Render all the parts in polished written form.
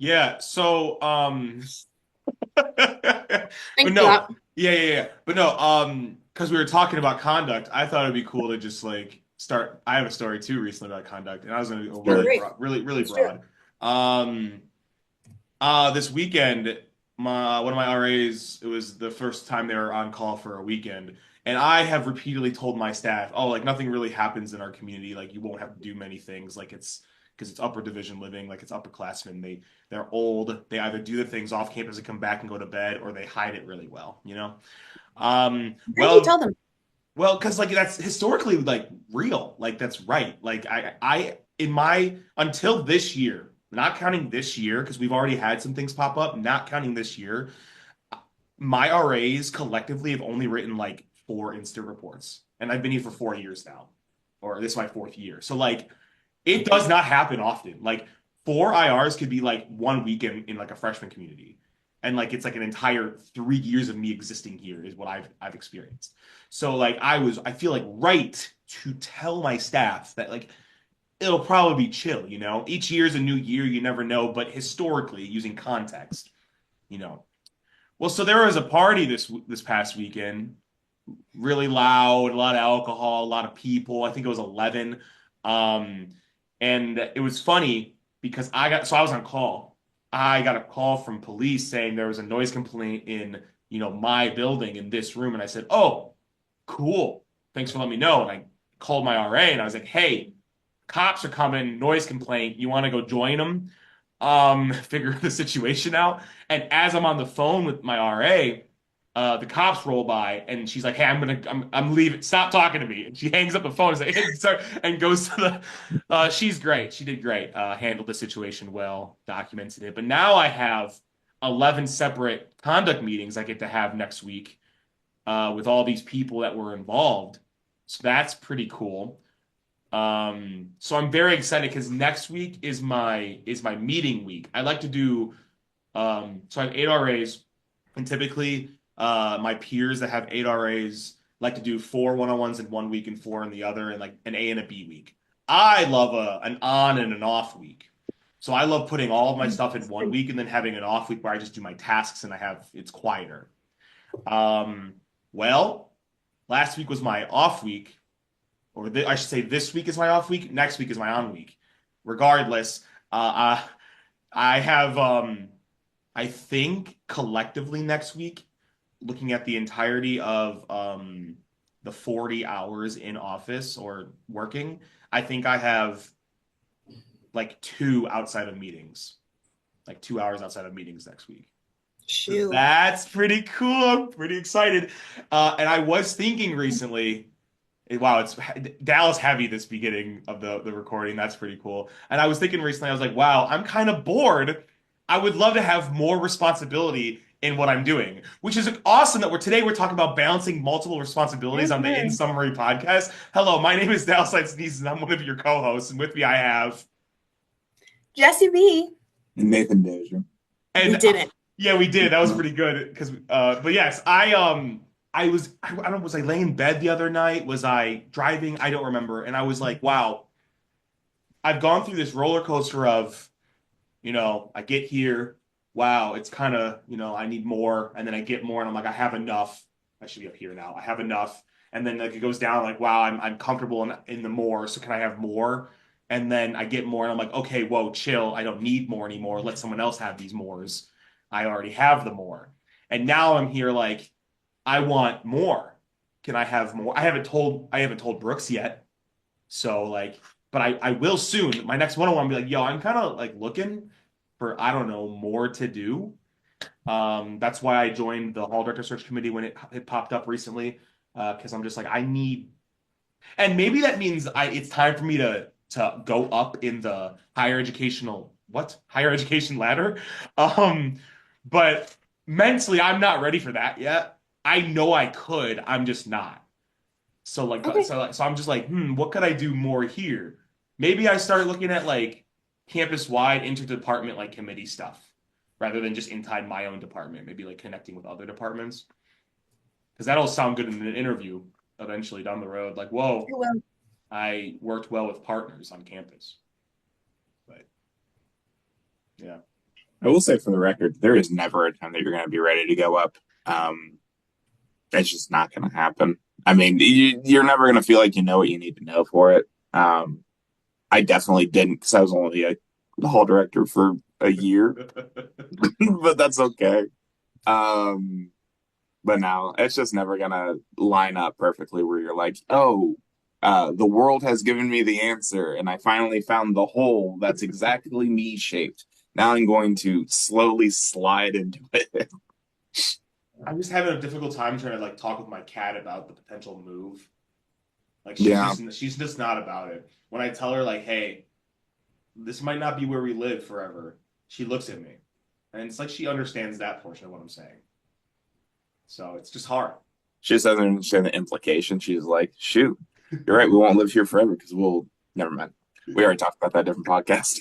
Yeah. So, but Thanks for no, that. yeah. But no, because we were talking about conduct, I thought it'd be cool to just like start. I have a story too recently about conduct, and I was gonna go Oh, really Sure. great. broad, really Let's do it. broad. Um, this weekend, my one of my RAs, it was the first time they were on call for a weekend, and I have repeatedly told my staff, "Oh, like nothing really happens in our community. Like you won't have to do many things. Like it's because it's upper division living. Like it's upperclassmen. They're old. They either do the things off campus and come back and go to bed, or they hide it really well. You know." Um, Why did you tell well, them? because like that's historically like real. Like that's right. Like I in my until this year, not counting this year because we've already had some things pop up, not counting this year, my RAs collectively have only written like 4 instant reports. And I've been here for 4 years now. Or this is my fourth year. So like it Okay. does not happen often. Like 4 IRs could be like one week in like a freshman community. And like it's like an entire 3 years of me existing here is what I've experienced. So like I feel like right to tell my staff that like it'll probably be chill, you know. Each year is a new year, you never know, but historically, using context, you know. Well, so there was a party this past weekend, really loud, a lot of alcohol, a lot of people. I think it was 11. Um, and it was funny because I was on call. I got a call from police saying there was a noise complaint in, my building in this room. And I said, "Oh, cool. Thanks for letting me know." And I called my RA and I was like, "Hey, cops are coming, noise complaint. You want to go join them? Figure the situation out." And as I'm on the phone with my RA, the cops roll by and she's like, "Hey, I'm leaving. Stop talking to me." And she hangs up the phone and, like, hey, sorry, and goes to the. She's great. She did great. Handled the situation well, documented it. But now I have 11 separate conduct meetings I get to have next week with all these people that were involved. So that's pretty cool. So I'm very excited because next week is my meeting week. I like to do so I have 8 RAs, and typically my peers that have 8 RAs like to do 4 1-on-ones in one week and four in the other, and like an A and a B week. I love an on and an off week. So I love putting all of my stuff in one week and then having an off week where I just do my tasks and it's quieter. Um, well, last week was my off week, I should say this week is my off week. Next week is my on week. Regardless, I have I think collectively next week, looking at the entirety of the 40 hours in office or working, I think I have like two outside of meetings, like 2 hours outside of meetings next week. So Shoot. that's pretty cool. I'm pretty excited. And I was thinking recently, wow, it's Dallas heavy this beginning of the recording. That's pretty cool. And I was thinking recently, I was like, wow, I'm kind of bored. I would love to have more responsibility in what I'm doing, which is awesome that we're talking about balancing multiple responsibilities on the In Mhm. Summary podcast. Hello, my name is Dallas Sneezes, and I'm one of your co-hosts, and with me I have Jesse B. And Nathan Dozier. We and did it. yeah, we did. That was pretty good because but yes, I don't know, was I laying in bed the other night? Was I driving? I don't remember. And I was like, wow, I've gone through this roller coaster of, I get here, wow, it's kind of, I need more, and then I get more and I'm like, I have enough. I should be up here now. I have enough. And then like it goes down like, wow, I'm comfortable in the more, so can I have more? And then I get more and I'm like, okay, whoa, chill. I don't need more anymore. Let someone else have these mores. I already have the more. And now I'm here like, I want more. Can I have more? I haven't told Brooks yet. So like, but I will soon. My next one-on-one be like, yo, I'm kind of like looking for, I don't know, more to do. That's why I joined the hall director search committee when it popped up recently. Because I'm just like, I need, and maybe that means it's time for me to go up in the higher education ladder. Um, but mentally, I'm not ready for that yet. I know I could, I'm just not. So like, Okay. so I'm just like, what could I do more here? Maybe I start looking at like campus-wide interdepartment like committee stuff rather than just inside my own department. Maybe like connecting with other departments because that'll sound good in an interview eventually down the road. Like, whoa, It will. I worked well with partners on campus. But yeah, I will say for the record, there is never a time that you're going to be ready to go up. Um, it's just not going to happen. I mean, you're never going to feel like you know what you need to know for it. I definitely didn't because I was only a hall director for a year, but that's okay. Um, but no, it's just never gonna line up perfectly where you're like, oh, the world has given me the answer, and I finally found the hole that's exactly me shaped. Now I'm going to slowly slide into it. I'm just having a difficult time trying to like talk with my cat about the potential move. Like Yeah, she's just not about it. When I tell her like, "Hey, this might not be where we live forever," she looks at me, and it's like she understands that portion of what I'm saying. So it's just hard. she just doesn't understand the implication. She's like, shoot, you're right. We won't live here forever because we'll. Never mind. We already talked about that different podcast.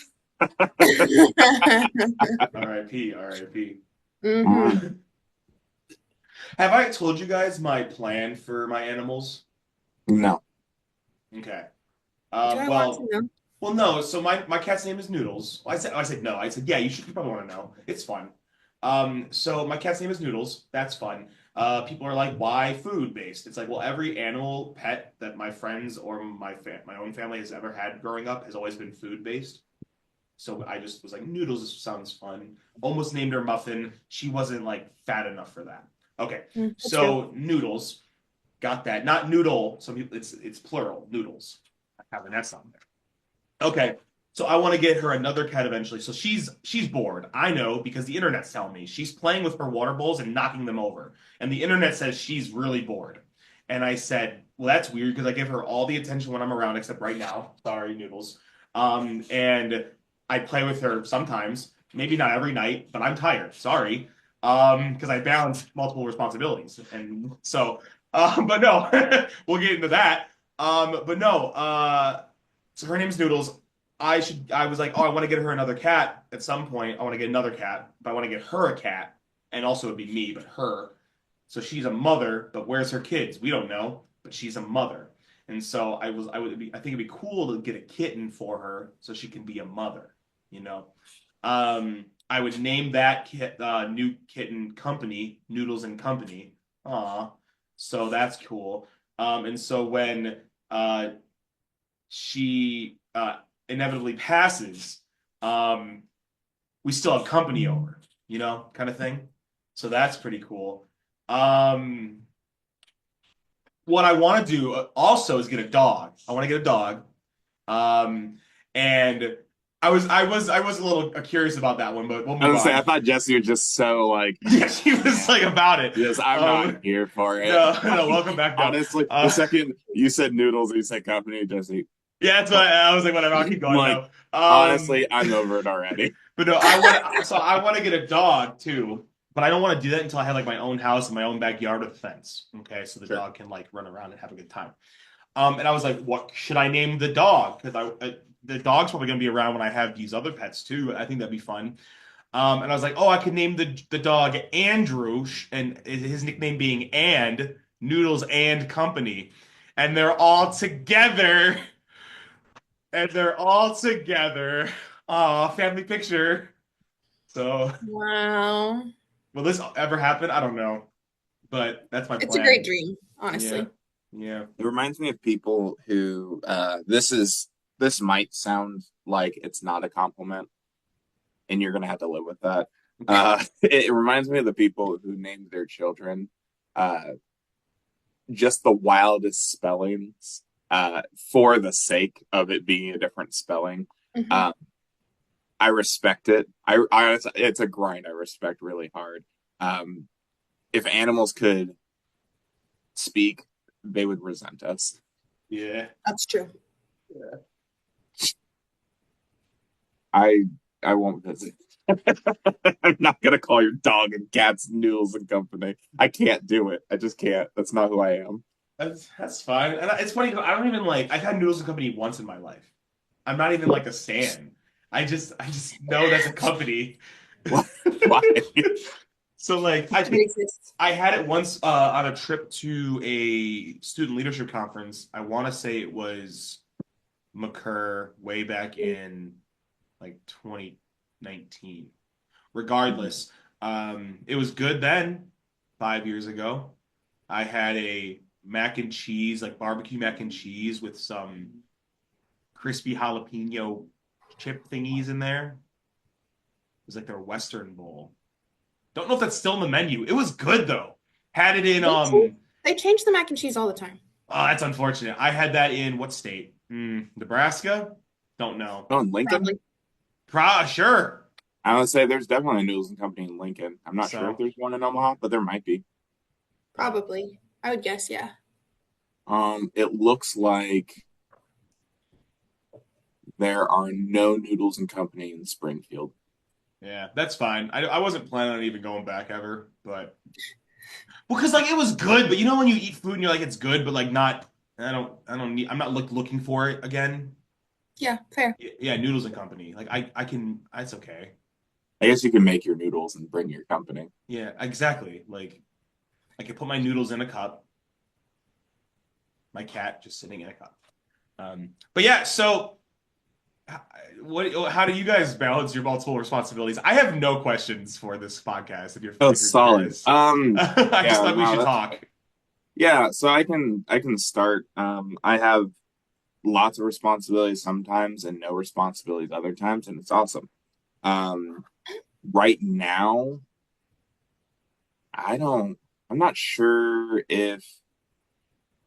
R.I.P. R.I.P. Hmm. Have I told you guys my plan for my animals? No. Okay. Do I want to Well, know? well, no. So my cat's name is Noodles. I said no. I said yeah. You probably want to know. It's fun. So my cat's name is Noodles. That's fun. People are like, why food based? It's like, well, every animal pet that my friends or my own family has ever had growing up has always been food based. So I just was like, Noodles sounds fun. Almost named her Muffin. She wasn't like fat enough for that. Okay, That's true. so Noodles got that. Not noodle. Some people it's plural. Noodles. I have an S on there. Okay. So I want to get her another cat eventually. So she's bored. I know because the internet's telling me she's playing with her water bowls and knocking them over. And the internet says she's really bored. And I said, well, that's weird because I give her all the attention when I'm around, except right now. Sorry, Noodles. And I play with her sometimes, maybe not every night, but I'm tired. Sorry. Because I balance multiple responsibilities. And so, but no, we'll get into that. But no, so her name's Noodles. I was like, oh, I want to get her another cat at some point. I want to get another cat, but I want to get her a cat. And also it'd be me, but her. So she's a mother, but where's her kids? We don't know, but she's a mother. And so I think it'd be cool to get a kitten for her so she can be a mother, you know. I would name that new kitten Company, Noodles and Company. Aw. So that's cool. And so when uh she inevitably passes, we still have company over, kind of thing. So that's pretty cool. Um, what I want to do also is get a dog. I want to get a dog. Um, and I was a little curious about that one, but we'll I move was gonna say, I on. thought Jesse was just so like, Yeah, she was yeah, like about it. yes, I'm not Um, here for it. no, no, Like, welcome back. No, honestly, the uh, second you said noodles, you said company, Jesse, yeah, that's what I was like. Whatever, I'll keep going like, though. honestly, I'm over it already. But no, I want to get a dog too, but I don't want to do that until I have like my own house and my own backyard with a fence. Okay, so the Sure. dog can like run around and have a good time. And I was like, what should I name the dog? Because the dog's probably gonna be around when I have these other pets too. I think that'd be fun. And I was like, oh, I could name the dog Andrew, and his nickname being and Noodles and Company, and they're all together, and they're all together. Aw, family picture. So, Wow. will this ever happen? I don't know, but that's my It's a great plan. dream, Yeah, honestly. yeah. It reminds me of people who this might sound like it's not a compliment, and you're gonna have to live with that. It reminds me of the people who named their children uh, just the wildest spellings for the sake of it being a different spelling. Hmm. Uh, I respect it. It's a grind I respect really hard. Um, if animals could speak, they would resent us. Yeah. That's true. I I won't visit. I'm not gonna call your dog and cats noodles and company. I can't do it. I just can't. That's not who I am. That's fine. And it's funny 'cause I don't even like I've had Noodles and Company once in my life. I'm not even like a stan. I just know that's a company. Why? So like I It think exists. I had it once on a trip to a student leadership conference. I want to say it was McCurr way back in like 2019. regardless, it was good then, 5 years ago. I had a mac and cheese, like barbecue mac and cheese with some crispy jalapeno chip thingies in there. It was like their Western bowl. Don't know if that's still in the menu. It was good though. Had it in They change, they change the mac and cheese all the time. oh, that's unfortunate. I had that in what state? Nebraska? Don't know. Oh, in Lincoln? Probably. Sure. I would say there's definitely a noodles and company in Lincoln. I'm not sure if So there's one in Omaha, but there might be. Probably. I would guess, yeah. It looks like there are no noodles and company in Springfield. yeah, that's fine. I wasn't planning on even going back ever, but because like it was good, but you know when you eat food and you're like it's good, but like not. I don't need. I'm not looking for it again. Yeah, fair. Yeah, noodles and company. Like I can. It's okay. I guess you can make your noodles and bring your company. Yeah, exactly. Like I can put my noodles in a cup. My cat just sitting in a cup. But yeah, so what? How do you guys balance your multiple responsibilities? I have no questions for this podcast. Oh, If you're solid. curious, I just Yeah, thought we no, should that's talk. yeah. So I can start. I have lots of responsibilities sometimes and no responsibilities other times, and it's awesome. Um, right now, I don't. I'm not sure if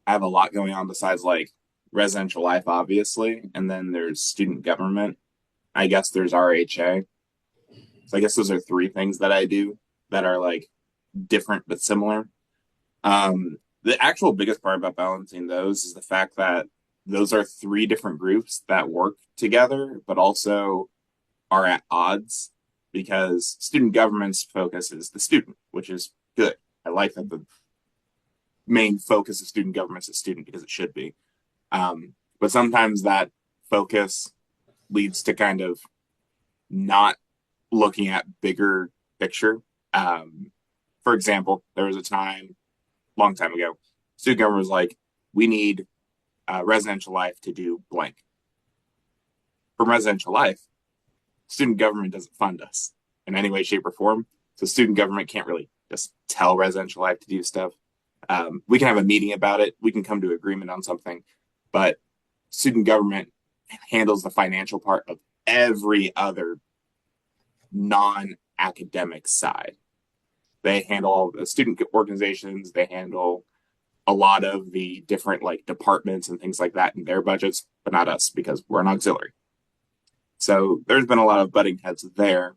I have a lot going on besides like residential life, obviously, and then there's student government. I guess there's RHA. So I guess those are three things that I do that are like different but similar. The actual biggest part about balancing those is the fact that those are three different groups that work together, but also are at odds because student government's focus is the student, which is good. I like that the main focus of student government is the student because it should be. But sometimes that focus leads to kind of not looking at bigger picture. Um, for example, there was a time, long time ago, student government was like, we need residential life to do blank. From residential life, student government doesn't fund us in any way, shape, or form. So student government can't really just tell residential life to do stuff. We can have a meeting about it. We can come to agreement on something, but student government handles the financial part of every other non-academic side. They handle all the student organizations. They handle a lot of the different like departments and things like that in their budgets, but not us because we're an auxiliary. So there's been a lot of butting heads there.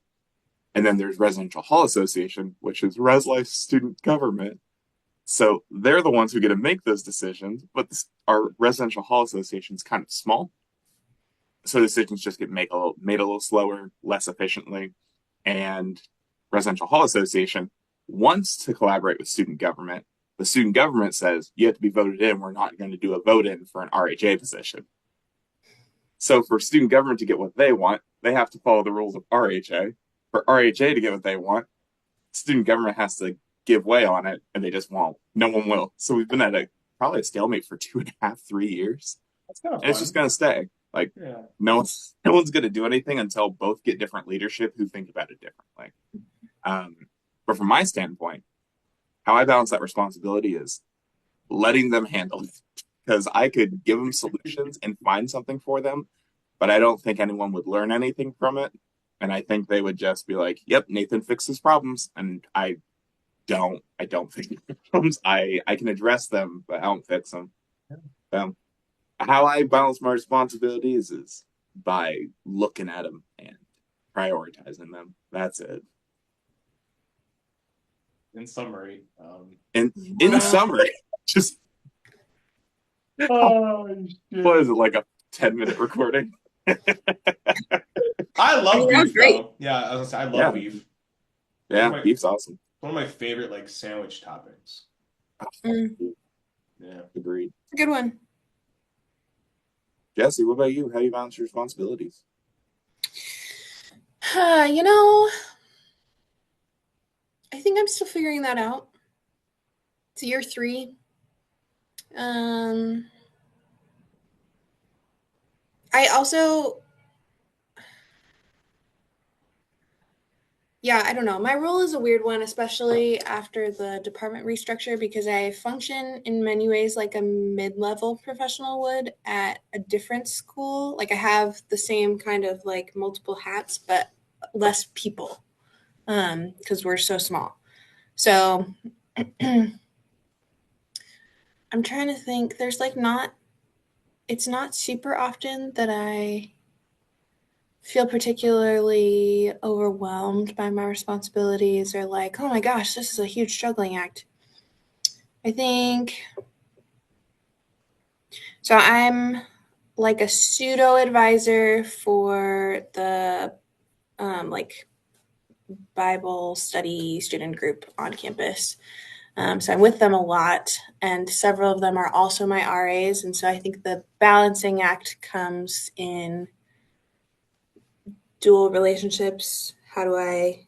And then there's Residential Hall Association, which is Res Life student government. So they're the ones who get to make those decisions, but our Residential Hall Association is kind of small. So decisions just get made a little slower, less efficiently. And Residential Hall Association wants to collaborate with student government. The student government says you have to be voted in. We're not going to do a vote in for an RHA position. So for student government to get what they want, they have to follow the rules of RHA. For RHA to get what they want, student government has to give way on it, and they just won't. No one will. So we've been at probably a stalemate for 2.5, 3 years. That's kind of And it's just going to stay. Like Yeah. no one's going to do anything until both get different leadership who think about it differently. But from my standpoint, how I balance that responsibility is letting them handle it because I could give them solutions and find something for them, but I don't think anyone would learn anything from it. And I think they would just be like, "Yep, Nathan fixes problems," and I don't fix problems. I can address them, but I don't fix them. So how I balance my responsibilities is by looking at them and prioritizing them. That's it. In summary, And in summary, just oh, what is it like a 10-minute recording? I love That was beef great. though. Yeah, I was gonna say, I love Yeah. beef. Yeah, my- beef's awesome. One of my favorite like sandwich toppings. Mm, Yeah. Agreed. a good one. Jesse, what about you? How do you balance your responsibilities? You know, I think I'm still figuring that out. It's year 3. I also, Yeah, I don't know. My role is a weird one, especially after the department restructure, because I function in many ways like a mid-level professional would at a different school. Like I have the same kind of like multiple hats, but less people, because we're so small. So I'm trying to think. There's like not. It's not super often that I feel particularly overwhelmed by my responsibilities or like, oh my gosh, this is a huge juggling act. I think so. I'm like a pseudo advisor for the like Bible study student group on campus. So I'm with them a lot, and several of them are also my RAs. And so I think the balancing act comes in dual relationships. How do I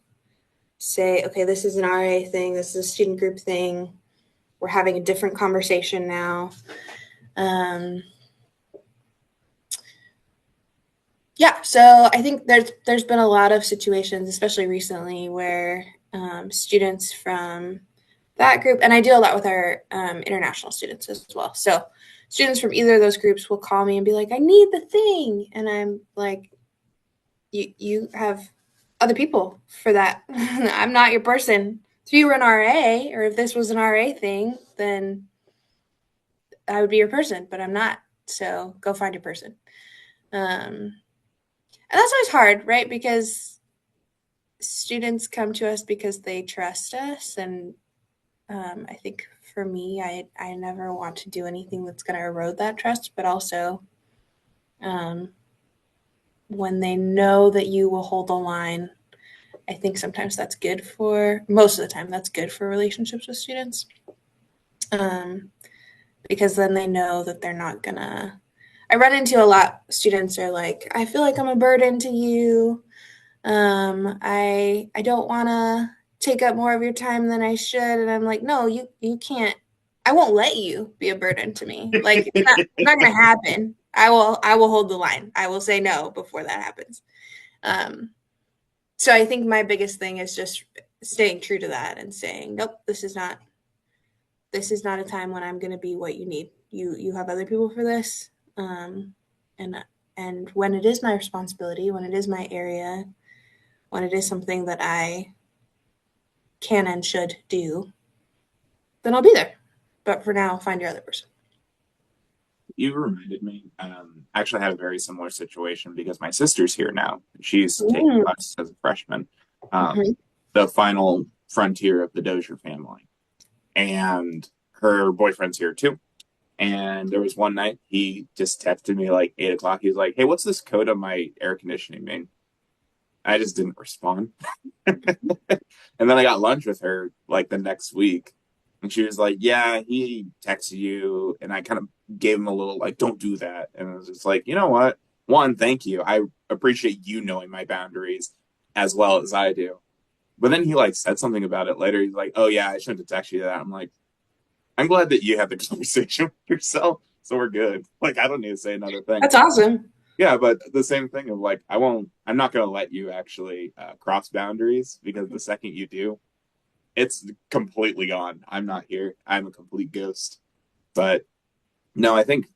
say, okay, this is an RA thing, this is a student group thing, we're having a different conversation now. Um, yeah, so I think there's been a lot of situations, especially recently, where students from that group, and I deal a lot with our international students as well. So students from either of those groups will call me and be like, "I need the thing," and I'm like, "You have other people for that. I'm not your person. If you were an RA, or if this was an RA thing, then I would be your person, but I'm not. So go find your person." And that's always hard, right? Because students come to us because they trust us. And I think for me, I never want to do anything that's going to erode that trust, but also um, when they know that you will hold the line, I think sometimes that's good for, most of the time, that's good for relationships with students. Um, because then they know that they're not going to. I run into a lot, students are like, I feel like I'm a burden to you. I don't want to take up more of your time than I should. And I'm like, no, you can't. I won't let you be a burden to me. Like it's not going to happen. I will hold the line. I will say no before that happens. Um, so I think my biggest thing is just staying true to that and saying, nope, this is not a time when I'm going to be what you need. You have other people for this. And and when it is my responsibility, when it is my area, when it is something that I can and should do, then I'll be there. But for now, find your other person. You reminded me. Actually, I had a very similar situation because my sister's here now. She's taking Mm-hmm. classes as a freshman, um, the final frontier of the Dozier family, and her boyfriend's here too. And there was one night he just texted me like 8 o'clock. He's like, "Hey, what's this code on my air conditioning mean?" I just didn't respond. And then I got lunch with her like the next week. And she was like, "Yeah, he texted you." And I kind of gave him a little like, "Don't do that." And I was just like, you know what? One, thank you. I appreciate you knowing my boundaries as well as I do. But then he like said something about it later. He's like, "Oh yeah, I shouldn't have texted you that." I'm like, I'm glad that you had the conversation with yourself. So we're good. Like I don't need to say another thing. That's awesome. Yeah, but the same thing of like, I'm not going to let you actually cross boundaries because the second you do, it's completely gone. I'm not here. I'm a complete ghost. But no, I think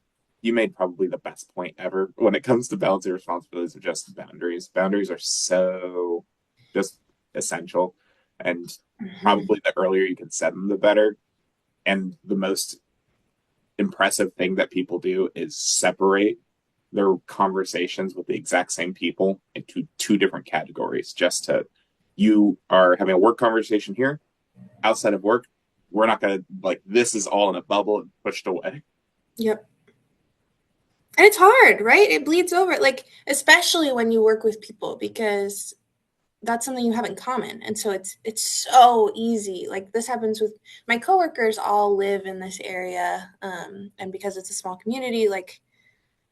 you made probably the best point ever when it comes to balancing responsibilities of just boundaries. Boundaries are so just essential. And Mm-hmm. probably the earlier you can set them, the better. And the most impressive thing that people do is separate their conversations with the exact same people into two different categories. Just to, you are having a work conversation here, outside of work, we're not going to, like, this is all in a bubble and pushed away. Yep. And it's hard, right? It bleeds over, like, especially when you work with people, because that's something you have in common. And so it's so easy. Like this happens with my coworkers all live in this area. And because it's a small community, like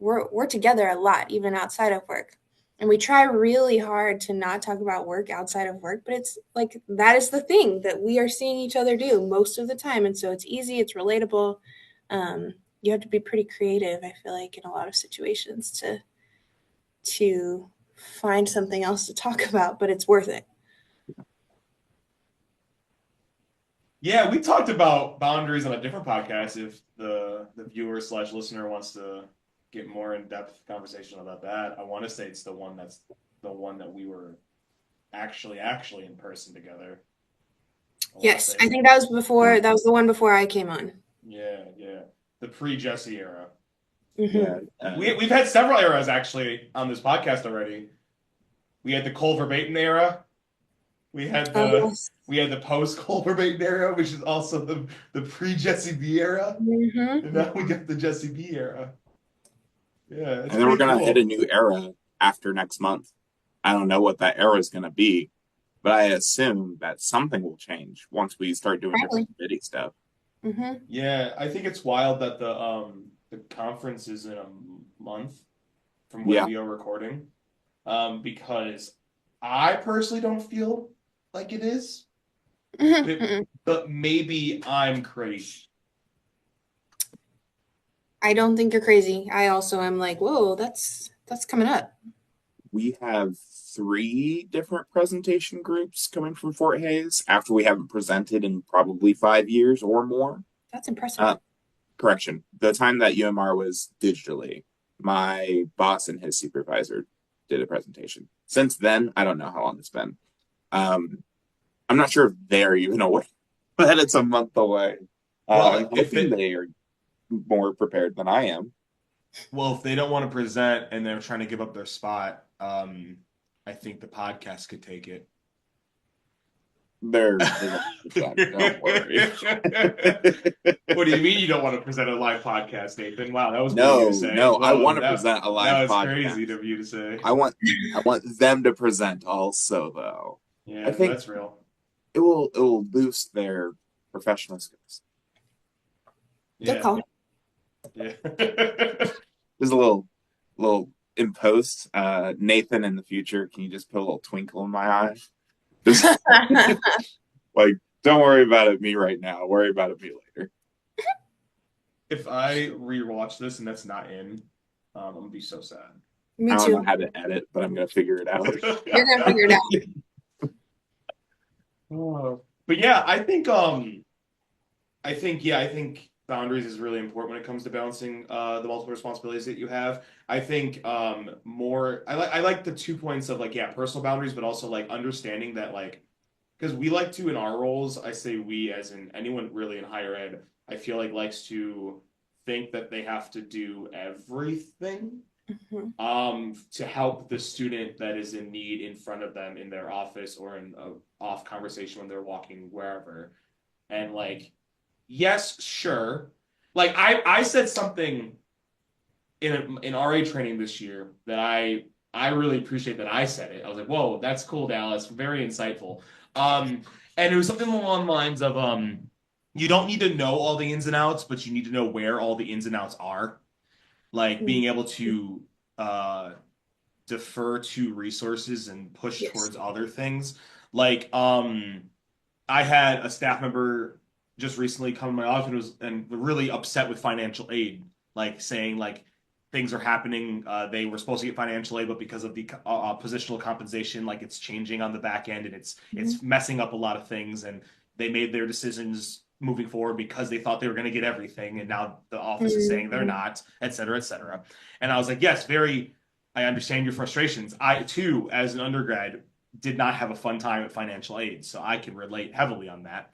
we're together a lot, even outside of work. And we try really hard to not talk about work outside of work, but it's like that is the thing that we are seeing each other do most of the time. And so it's easy, it's relatable. You have to be pretty creative, I feel like, in a lot of situations to find something else to talk about, but it's worth it. Yeah, we talked about boundaries on a different podcast. If the viewer slash listener wants to get more in depth conversation about that, I want to say it's the one that we were actually in person together. I want to Yes, say I think that was before. That was the one before I came on. yeah, the pre Jesse era. Yeah. We've had several eras actually on this podcast already. We had the Cole Verbatim era. We had Oh the yes. we had the post Cole Verbatim era, which is also the pre Jesse B era. And Hmm. now we got the Jesse B era. Yeah, it's And then we're pretty gonna hit a cool. new era after next month. I don't know what that era is gonna be, but I assume that something will change once we start doing different Probably. committee stuff. Hmm. Yeah, I think it's wild that the conference is in a month from when Yeah, we are recording. Because I personally don't feel like it is, but Hmm. but maybe I'm crazy. I don't think you're crazy. I also am like, whoa, that's coming up. we have three different presentation groups coming from Fort Hayes after we haven't presented in probably 5 years or more. That's impressive. Uh, Correction, the time that UMR was digitally, my boss and his supervisor did a presentation. Since then, I don't know how long it's been. Um, I'm not sure if they're even aware that it's a month away. I'm Well, if hoping it they are more prepared than I am. well, if they don't want to present and they're trying to give up their spot, I think the podcast could take it. They won't present. Don't worry. What do you mean you don't want to present a live podcast, Nathan? Wow, that was weird of you to No, say. no, I Whoa, want to present a that live was podcast. crazy of you to say. I want I want them to present also though. I Yeah, no, think that's real. it will boost their professional skills. Good Yeah, call. yeah. There's a little in post, Nathan in the future, can you just put a little twinkle in my eye? Just like don't worry about it me right now. Worry about it me later. If I rewatch this and that's not in, I'm gonna be so sad. I Me don't know too. how to edit, but I'm gonna figure it out. You're gonna figure it out. Oh. But yeah, I think boundaries is really important when it comes to balancing the multiple responsibilities that you have. I think more I like the 2 points of like yeah, personal boundaries, but also like understanding that like because we like to in our roles, I say we as in anyone really in higher ed, I feel like likes to think that they have to do everything Mhm. to help the student that is in need in front of them in their office or in a off conversation when they're walking wherever. And like yes, sure. Like I said something in RA training this year that I really appreciate that I said it. I was like, whoa, that's cool, Dallas. Very insightful. And it was something along the lines of you don't need to know all the ins and outs, but you need to know where all the ins and outs are. Like being able to uh defer to resources and push Yes. towards other things. Like I had a staff member just recently come to my office and was and really upset with financial aid, like saying like things are happening. They were supposed to get financial aid, but because of the positional compensation, like it's changing on the back end and Mhm. it's messing up a lot of things. And they made their decisions moving forward because they thought they were going to get everything, and now the office is saying they're Mhm. not, et cetera, et cetera. And I was like, yes, very. I understand your frustrations. I too, as an undergrad, did not have a fun time at financial aid, so I can relate heavily on that.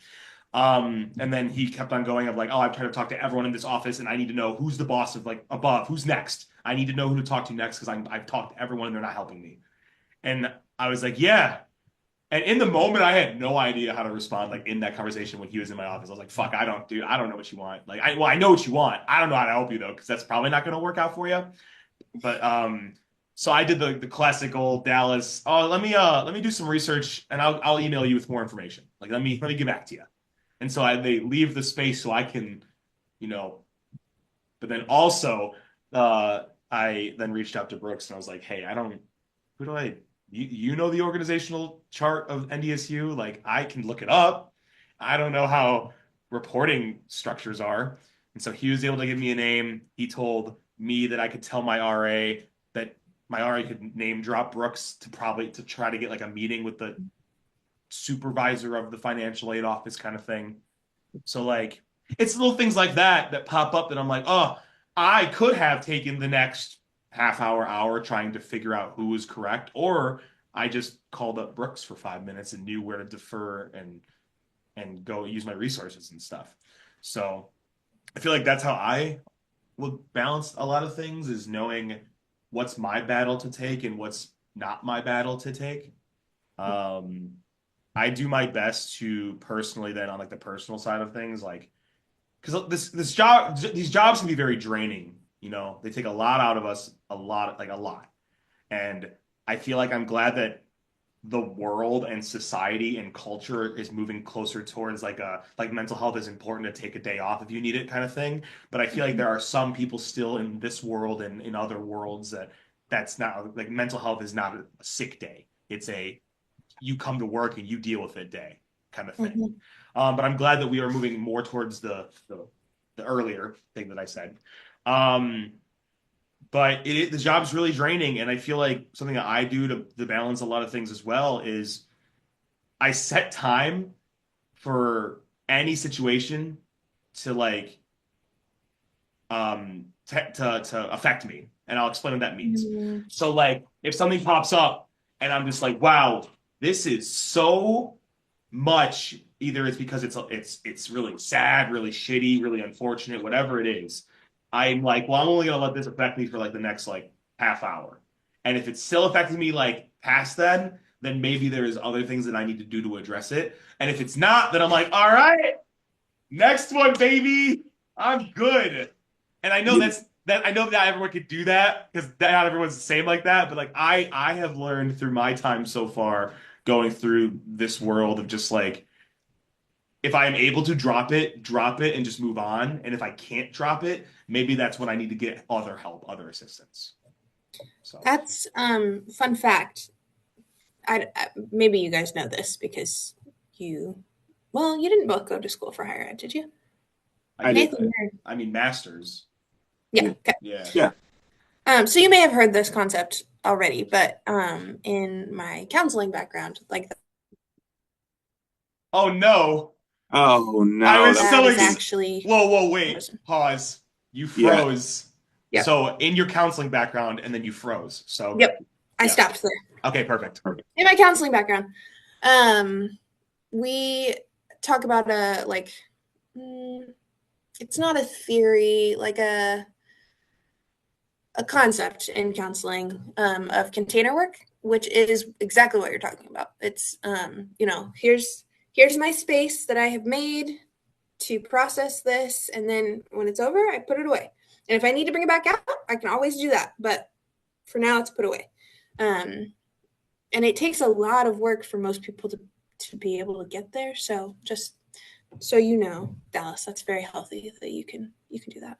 And then he kept on going of like, oh, I've tried to talk to everyone in this office, and I need to know who's the boss of like above, who's next. I need to know who to talk to next because I've talked to everyone and they're not helping me. And I was like, yeah. And in the moment, I had no idea how to respond. Like in that conversation when he was in my office, I was like, "Fuck, I don't know what you want. Like, I know what you want. I don't know how to help you though, because that's probably not going to work out for you." But so I did the classical Dallas. Oh, let me do some research and I'll email you with more information. Like let me get back to you. And so they leave the space so I can, you know. But then also, I then reached out to Brooks and I was like, hey, I don't. Who do I? You know the organizational chart of NDSU? Like I can look it up. I don't know how reporting structures are. And so he was able to give me a name. He told me that I could tell my RA that my RA could name drop Brooks to probably to try to get like a meeting with the supervisor of the financial aid office kind of thing. So like it's little things like that that pop up that I'm like, oh, I could have taken the next half hour trying to figure out who was correct, or I just called up Brooks for 5 minutes and knew where to defer and go use my resources and stuff. So I feel like that's how I would balance a lot of things is knowing what's my battle to take and what's not my battle to take. Um, I do my best to personally then on like the personal side of things, like because these jobs can be very draining. You know, they take a lot out of us, a lot. And I feel like I'm glad that the world and society and culture is moving closer towards like mental health is important to take a day off if you need it kind of thing. But I feel like there are some people still in this world and in other worlds that's not like mental health is not a sick day. It's a you come to work and you deal with it day kind of thing. Mhm. But I'm glad that we are moving more towards the earlier thing that I said. Um, but the job's really draining, and I feel like something that I do to balance a lot of things as well is I set time for any situation to like to affect me, and I'll explain what that means. Mhm. So like if something pops up and I'm just like, wow, this is so much. Either it's because it's really sad, really shitty, really unfortunate, whatever it is. I'm like, well, I'm only gonna let this affect me for like the next like half hour. And if it's still affecting me like past then maybe there's other things that I need to do to address it. And if it's not, then I'm like, all right, next one, baby. I'm good. And I know You, that I know that everyone could do that because not everyone's the same like that. But like I have learned through my time so far going through this world of just like if I am able to drop it and just move on. And if I can't drop it, maybe that's when I need to get other help, other assistance. So That's fun fact. Maybe you guys know this because you well, you didn't both go to school for higher ed, did you? I I did. did. Nathan, you're- I mean, masters. yeah. Yeah. Okay. Yeah. Yeah. So you may have heard this concept already, but in my counseling background, like Oh no. Oh I no, was that that so is ex actually Whoa, a wait. person. Pause. You yeah. froze. Yep. So in your counseling background, and then you froze. So Yep. I yeah. stopped there. Okay, perfect. In my counseling background, um, we talk about a like it's not a theory, like a concept in counseling of container work, which is exactly what you're talking about. It's here's my space that I have made to process this, and then when it's over, I put it away. And if I need to bring it back out, I can always do that. But for now, it's put away. Um, and it takes a lot of work for most people to be able to get there. So just so you know, Dallas, that's very healthy that you can do that.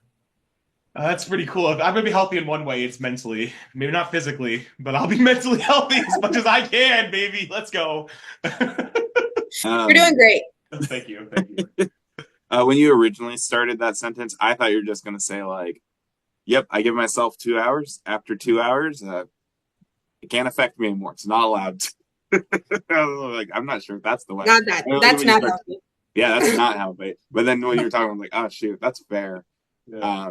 That's pretty cool. I'm gonna be healthy in one way. It's mentally, maybe not physically, but I'll be mentally healthy as much as I can, baby. Let's go. You're doing Um, great. Thank you. Thank you. when you originally started that sentence, I thought you were just gonna say like, "Yep, I give myself 2 hours. After 2 hours, it can't affect me anymore. It's not allowed to." Like, I'm not sure if that's the way. Not that. And then That's when you not start, healthy. yeah, that's not how. But then when you're talking, I'm like, oh shoot, that's fair. Yeah.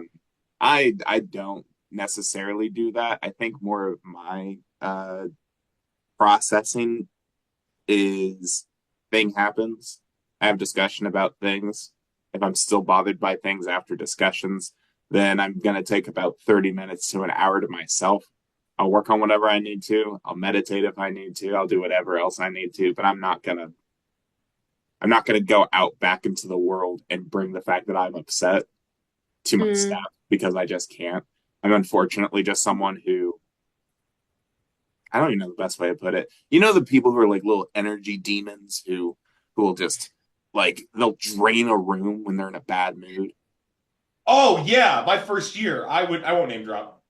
I don't necessarily do that. I think more of my processing is thing happens. I have discussion about things. If I'm still bothered by things after discussions, then I'm gonna take about 30 minutes to an hour to myself. I'll work on whatever I need to. I'll meditate if I need to. I'll do whatever else I need to, but I'm not gonna go out back into the world and bring the fact that I'm upset to my Mm, staff because I just can't. I'm unfortunately just someone who I don't even know the best way to put it. You know the people who are like little energy demons who will just like they'll drain a room when they're in a bad mood. Oh yeah, my first year. I won't name drop.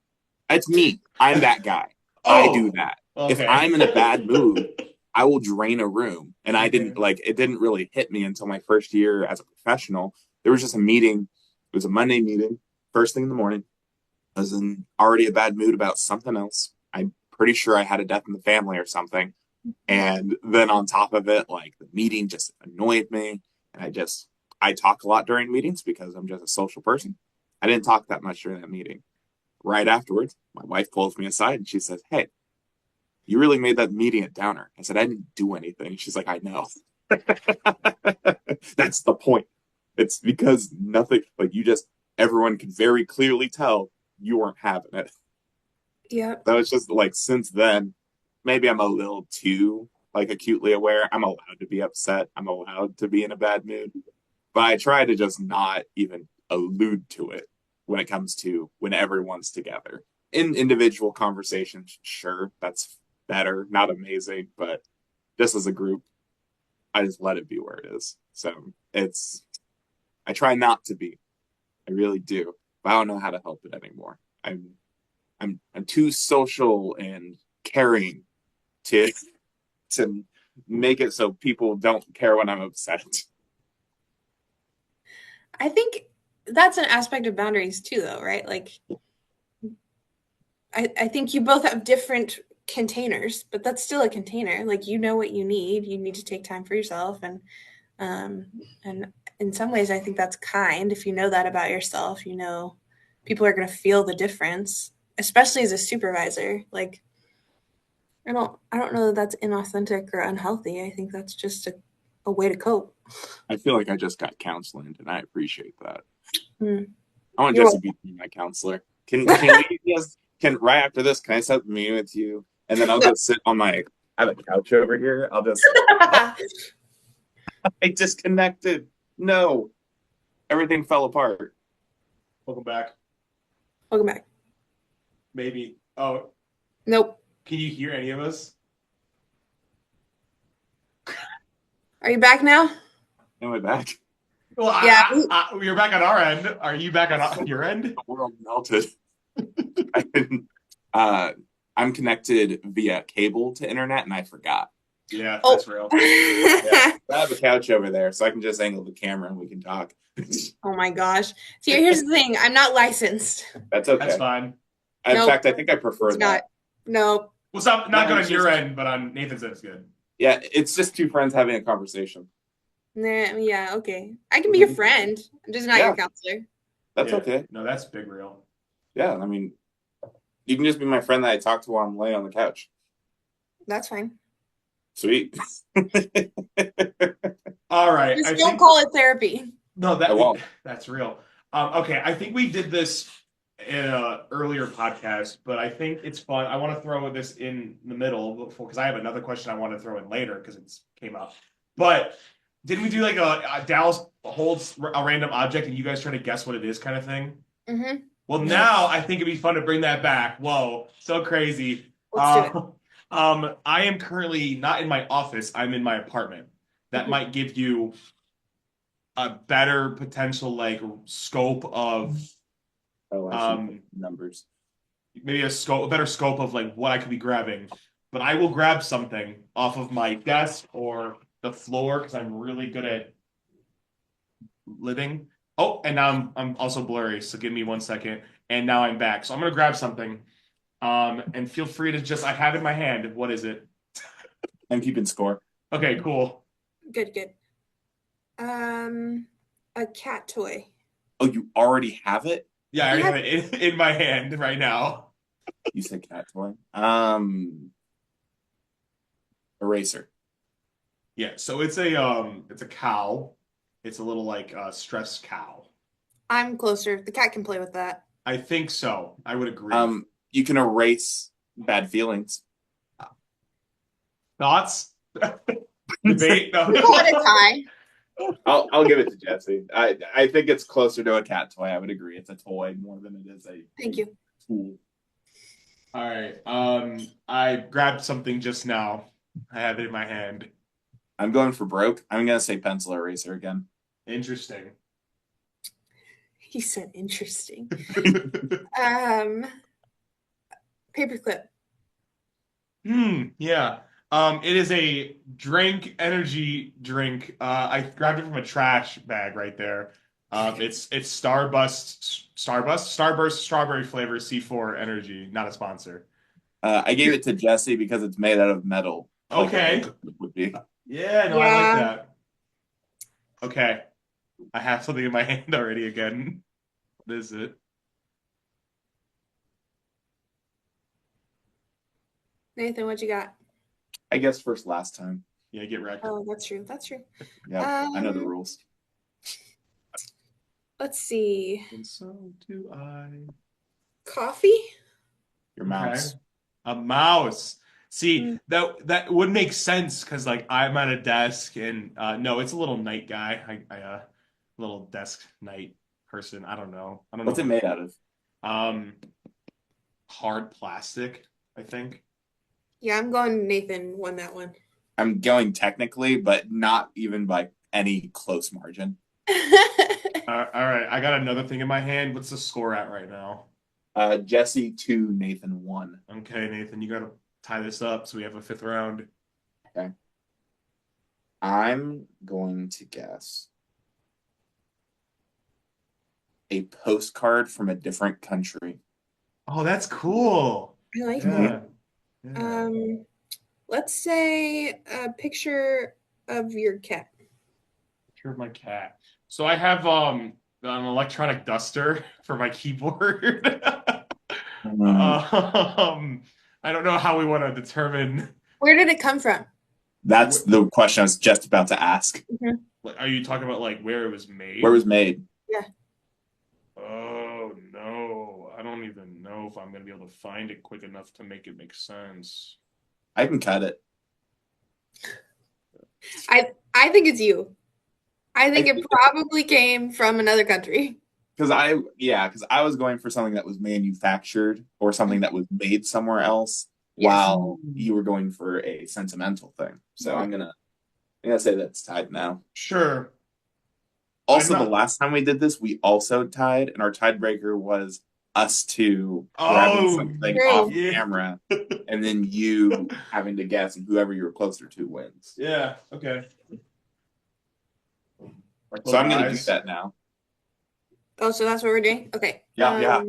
It's me. I'm that guy. I do Oh, that. If okay. I'm in a bad mood, I will drain a room. And I Okay. didn't like it didn't really hit me until my first year as a professional. There was just a meeting. It was a Monday meeting, first thing in the morning. I was in already a bad mood about something else. I'm pretty sure I had a death in the family or something. And then on top of it, like the meeting just annoyed me. And I talk a lot during meetings because I'm just a social person. I didn't talk that much during that meeting. Right afterwards, my wife pulls me aside and she says, "Hey, you really made that meeting a downer." I said, "I didn't do anything." She's like, "I know." That's the point. It's because nothing, like you just, everyone could very clearly tell you weren't having it. Yep. So it's just like since then, maybe I'm a little too like acutely aware. I'm allowed to be upset. I'm allowed to be in a bad mood. But I try to just not even allude to it when it comes to when everyone's together. In individual conversations, sure, that's better, not amazing, but just as a group, I just let it be where it is. So it's I try not to be. I really do. But I don't know how to help it anymore. I'm too social and caring to to make it so people don't care when I'm upset. I think that's an aspect of boundaries too, though, right? Like, I think you both have different containers, but that's still a container. Like, you know what you need. You need to take time for yourself, um, and in some ways, I think that's kind. If you know that about yourself, you know people are going to feel the difference, especially as a supervisor. Like, I don't know that that's inauthentic or unhealthy. I think that's just a way to cope. I feel like I just got counseling and I appreciate that. Mm. I want You're Jesse to be my counselor. Can we just can right after this, can I set the meeting with you? And then I'll go sit on my I have a couch over here. I'll just oh, welcome. I disconnected. No. Everything fell apart. Welcome back. Welcome back. Maybe. Oh, Nope. can you hear any of us? Are you back now? Am I back? Well, Yeah. we're back on our end. Are you back on your end? The world melted. I didn't, uh, I'm connected via cable to internet and I forgot. Yeah, Oh. that's real. Yeah. I have a couch over there, so I can just angle the camera and we can talk. Oh my gosh. See, here's the thing. I'm not licensed. That's That's okay. fine. In Nope. fact, I think I prefer It's not. that. Nope. Well, it's not No, good it's on your just end, but on Nathan's end, it's good. yeah, it's just two friends having a conversation. Nah, yeah, okay. I can be your Mhm. friend. I'm just not your Yeah, counselor. that's Yeah. okay. No, that's big real. Yeah, I mean, you can just be my friend that I talk to while I'm laying on the couch. That's fine. Sweet. All right. I Just don't think call it therapy. no, I won't. that's real. Okay, I think we did this in a earlier podcast, but I think it's fun. I want to throw this in the middle because I have another question I want to throw in later because it's came up. But didn't we do like a Dallas holds a random object and you guys try to guess what it is kind of thing? Mm-hmm. Well, Yeah. now I think it'd be fun to bring that back. Whoa, so crazy. Let's do it. I am currently not in my office. I'm in my apartment. That Mhm. might give you a better potential like scope of Oh, I see um numbers. maybe a better scope of like what I could be grabbing. But I will grab something off of my desk or the floor because I'm really good at living. Oh, and now I'm also blurry, so give me 1 second. And now I'm back. So I'm gonna grab something. And feel free to just I have it in my hand. What is it? I'm keeping score. Okay, cool. Good, good. Um, a cat toy. Oh, you already have it? Yeah, I already Yeah. have it in my hand right now. You said cat toy. Eraser. Yeah, so it's a cow. It's a little like stressed cow. I'm closer. The cat can play with that. I think so. I would agree. You can erase bad feelings. Thoughts? Debate? No. We call it a tie. I'll give it to Jesse. I think it's closer to a cat toy. I would agree. It's a toy more than it is a Thank you. tool. All right. I grabbed something just now. I have it in my hand. I'm going for broke. I'm gonna say pencil eraser again. Interesting. He said interesting. Paperclip. Yeah. It is a energy drink. I grabbed it from a trash bag right there. It's Starburst strawberry flavor C4 energy, not a sponsor. I gave it to Jesse because it's made out of metal. Like a Okay. paperclip would be. Yeah, no, I like Yeah. that. Okay. I have something in my hand already again. What is it? Nathan, what you got? I guess first last time. Yeah, get wrecked. Oh, that's true. That's true. Yep, I know the Um, rules. let's see. And so do I. Coffee? Your Okay. mouse. A mouse. See, Mm, that would make sense because like I'm at a desk and no, it's a little night guy. Little desk night person. I don't know. I don't What's it know. made out of? Um, hard plastic, I think. yeah, I'm going Nathan won that one. I'm going technically, but not even by any close margin. All right, I got another thing in my hand. What's the score at right now? Jesse 2, Nathan 1. Okay, Nathan, you got to tie this up so we have a fifth round. Okay. I'm going to guess a postcard from a different country. Oh, that's cool. I like that. Mhm. Yeah. Yeah. Um, let's say a picture of your cat. Picture of my cat. So I have an electronic duster for my keyboard. Mm, Um, I don't know how we want to determine. Where did it come from? that's the question I was just about to ask. Mhm. Like, are you talking about like where it was Where made? was made? Yeah. Oh no, I don't even know if I'm gonna be able to find it quick enough to make it make sense. I can cut it. I think it's you. I I think it think probably came from another country. because I was going for something that was manufactured or something that was made somewhere else, Yes. while you were going for a sentimental thing. So Mhm. I'm gonna say that's tied now. Sure. I'm Also, the not. last time we did this, we also tied, and our tiebreaker was us two grabbing Oh, something off True. yeah. camera, and then you having to guess, and whoever you're closer to wins. Yeah, okay. I So close I'm my gonna do eyes. that now. Oh, so that's what we're doing? Okay. Yeah, yeah.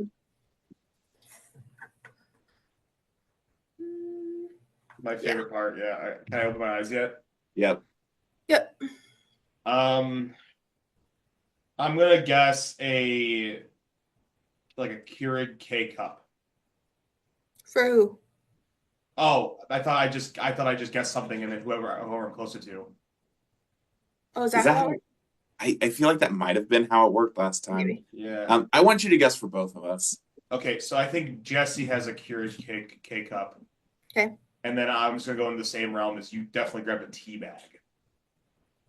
My Yeah. favorite part. Yeah. Can I open my eyes yet? Yep. Yep. Um, I'm gonna guess a Keurig K cup. For who? Oh, I thought I just guessed something and then whoever I'm closer to. Oh, is Is that that how it how? works? I feel like that might have been how it worked last time. Maybe. Yeah. I want you to guess for both of us. Okay, so I think Jesse has a Keurig K cup, Okay. and then I'm just gonna go into the same realm as you. Definitely grabbed a tea bag.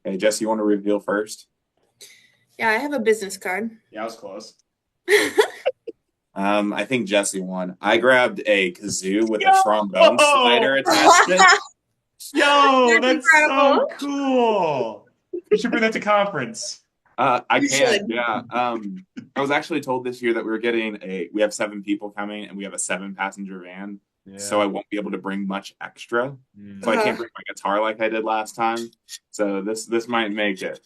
Okay, Jesse, you want to reveal first? Yeah, I have a business card. Yeah, I was close. I think Jesse won. I grabbed a kazoo with a trombone Yo! slider attachment. Yo, That's that's incredible. so cool. You should bring that to conference. I You can, should. yeah. I was actually told this year that we have 7 people coming and we have a 7-passenger van. So Yeah. I won't be able to bring much extra. So I Mm. can't Uh-huh. bring my guitar like I did last time. So this might make it.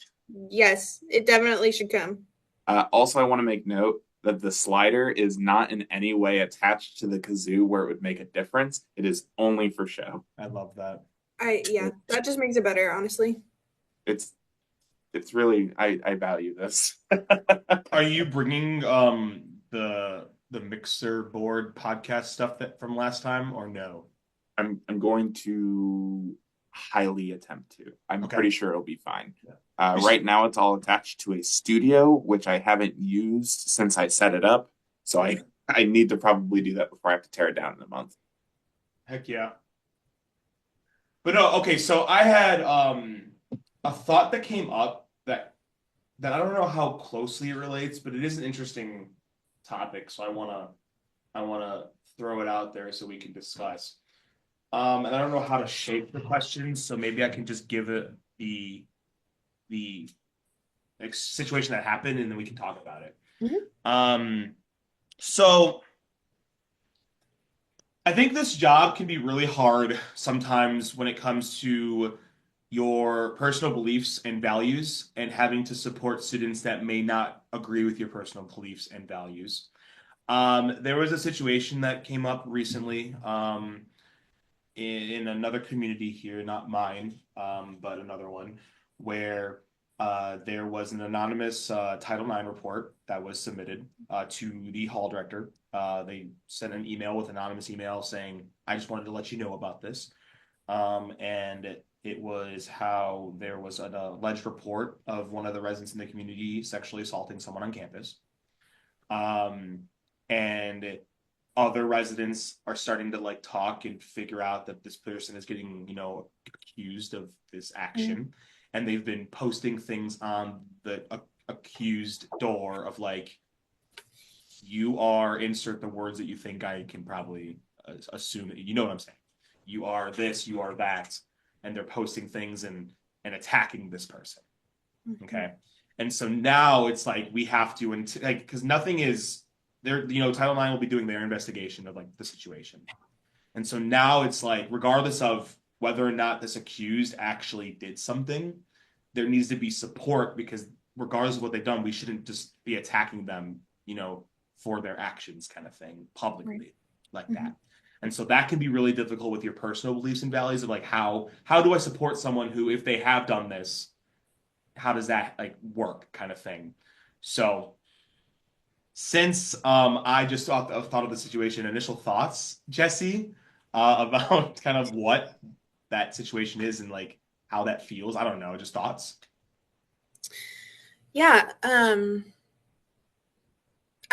Yes, it definitely should come. Also, I want to make note that the slider is not in any way attached to the kazoo where it would make a difference. It is only for show. I love that. Yeah, that just makes it better, honestly. It's it's really I value this. Are you bringing the mixer board podcast stuff that from last time or no? I'm going to highly attempt to. I'm Okay. pretty sure it'll be fine. Yeah. Right now, it's all attached to a studio, which I haven't used since I set it up. So I need to probably do that before I have to tear it down in a month. Heck yeah. But no, okay, so I had a thought that came up that I don't know how closely it relates, but it is an interesting topic, so I wanna throw it out there so we can discuss. And I don't know how to shape the questions, so maybe I can just give it the like, situation that happened, and then we can talk about it. Mhm. So I think this job can be really hard sometimes when it comes to your personal beliefs and values and having to support students that may not agree with your personal beliefs and values. There was a situation that came up recently in another community here, not mine, but another one, where there was an anonymous Title IX report that was submitted to the hall director. They sent an email with anonymous email saying, I just wanted to let you know about this. And it was how there was an alleged report of one of the residents in the community sexually assaulting someone on campus. And other residents are starting to like talk and figure out that this person is getting, accused of this action. And they've been posting things on the accused door of like, you are, insert the words that you think I can probably assume that you know what I'm saying. You are this, you are that. And they're posting things and attacking this person. Okay. And so now it's like we have to, like, because nothing is there, Title IX will be doing their investigation of like the situation. And so now it's like, regardless of whether or not this accused actually did something, there needs to be support, because regardless of what they've done, we shouldn't just be attacking them, for their actions kind of thing publicly like that. And so that can be really difficult with your personal beliefs and values of like, how do I support someone who, if they have done this, how does that like work kind of thing. So since I just thought of the situation, initial thoughts, Jesse, about kind of what that situation is and like how that feels. I don't know, just thoughts. Yeah,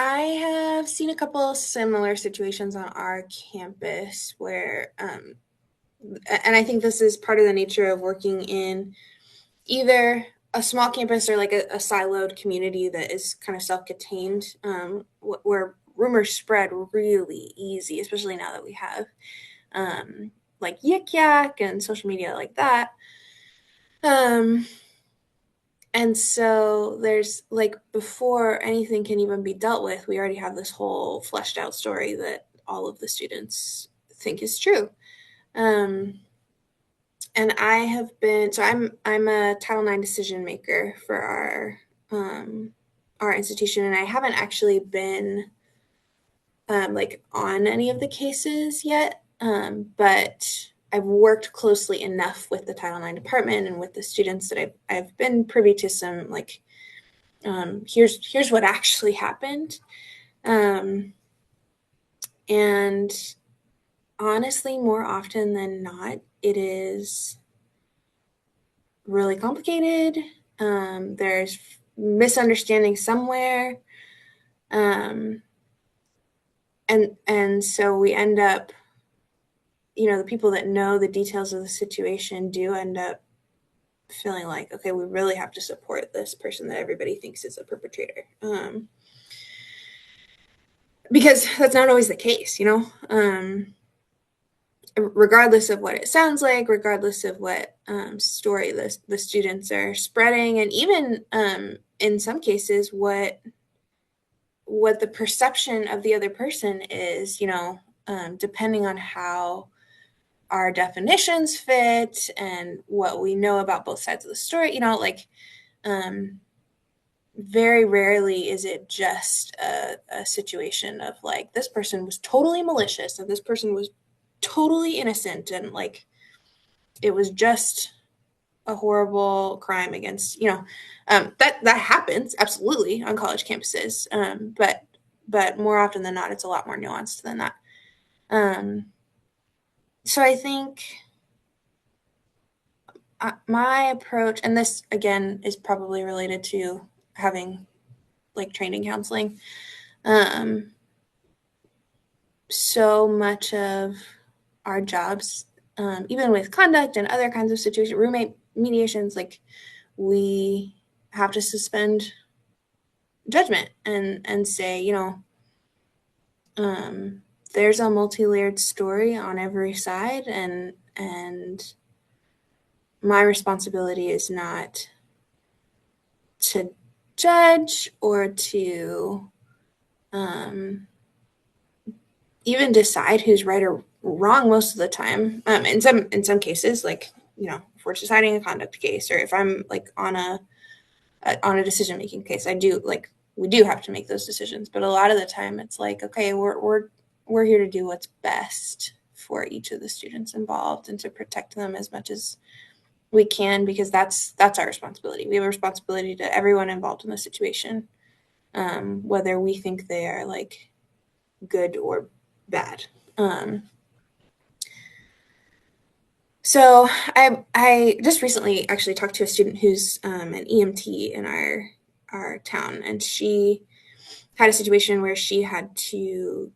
I have seen a couple similar situations on our campus where, and I think this is part of the nature of working in either a small campus or like a siloed community that is kind of self-contained, where rumors spread really easy, especially now that we have like Yik Yak and social media like that. And so there's like, before anything can even be dealt with, we already have this whole fleshed out story that all of the students think is true. And I have been, so I'm a Title IX decision maker for our institution, and I haven't actually been like on any of the cases yet, but I've worked closely enough with the Title IX department and with the students that I've been privy to some like, here's what actually happened, and honestly, more often than not, it is really complicated. There's misunderstanding somewhere, and so we end up, the people that know the details of the situation do end up feeling like, okay, we really have to support this person that everybody thinks is a perpetrator, because that's not always the case, regardless of what it sounds like, regardless of what story the students are spreading, and even in some cases what the perception of the other person is, depending on how our definitions fit and what we know about both sides of the story, like very rarely is it just a situation of like, this person was totally malicious and this person was totally innocent, and like it was just a horrible crime against, that happens absolutely on college campuses, but more often than not, it's a lot more nuanced than that. So I think my approach, and this again is probably related to having like trained in counseling, so much of our jobs, even with conduct and other kinds of situations, roommate mediations, like we have to suspend judgment and say, there's a multi-layered story on every side, and my responsibility is not to judge or to even decide who's right or wrong most of the time. In some cases, like, if we're deciding a conduct case, or if I'm like on a decision making case, we do have to make those decisions. But a lot of the time, it's like, okay, we're here to do what's best for each of the students involved and to protect them as much as we can, because that's our responsibility. We have a responsibility to everyone involved in the situation, whether we think they are like good or bad. Um, so I just recently actually talked to a student who's an EMT in our town, and she had a situation where she had to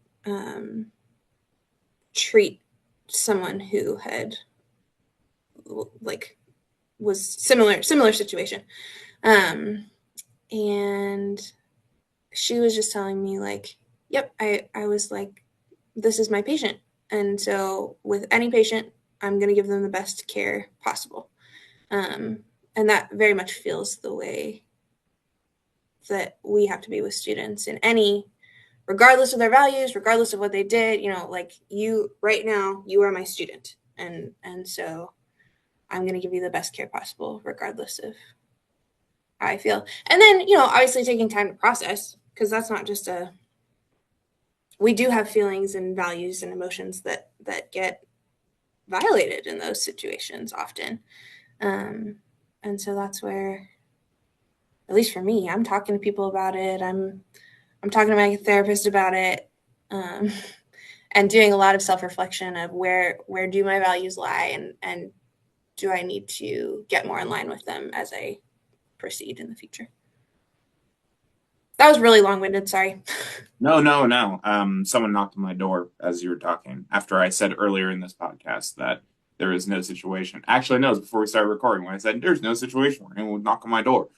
treat someone who had like was similar situation, um, and she was just telling me like, yep, I was like, this is my patient, and so with any patient, I'm going to give them the best care possible, um, and that very much feels the way that we have to be with students in any, regardless of their values, regardless of what they did, like, you right now, you are my student, and so I'm going to give you the best care possible regardless of how I feel. And then, obviously taking time to process, because that's not just a, we do have feelings and values and emotions that get violated in those situations often. Um, and so that's where, at least for me, I'm talking to people about it. I'm talking to my therapist about it, um, and doing a lot of self reflection of where do my values lie, and do I need to get more in line with them as I proceed in the future. That was really long winded. Sorry. No, no, no. Someone knocked on my door as you were talking after I said earlier in this podcast that there is no situation. Actually, no, it was before we started recording when I said there's no situation where anyone would knock on my door.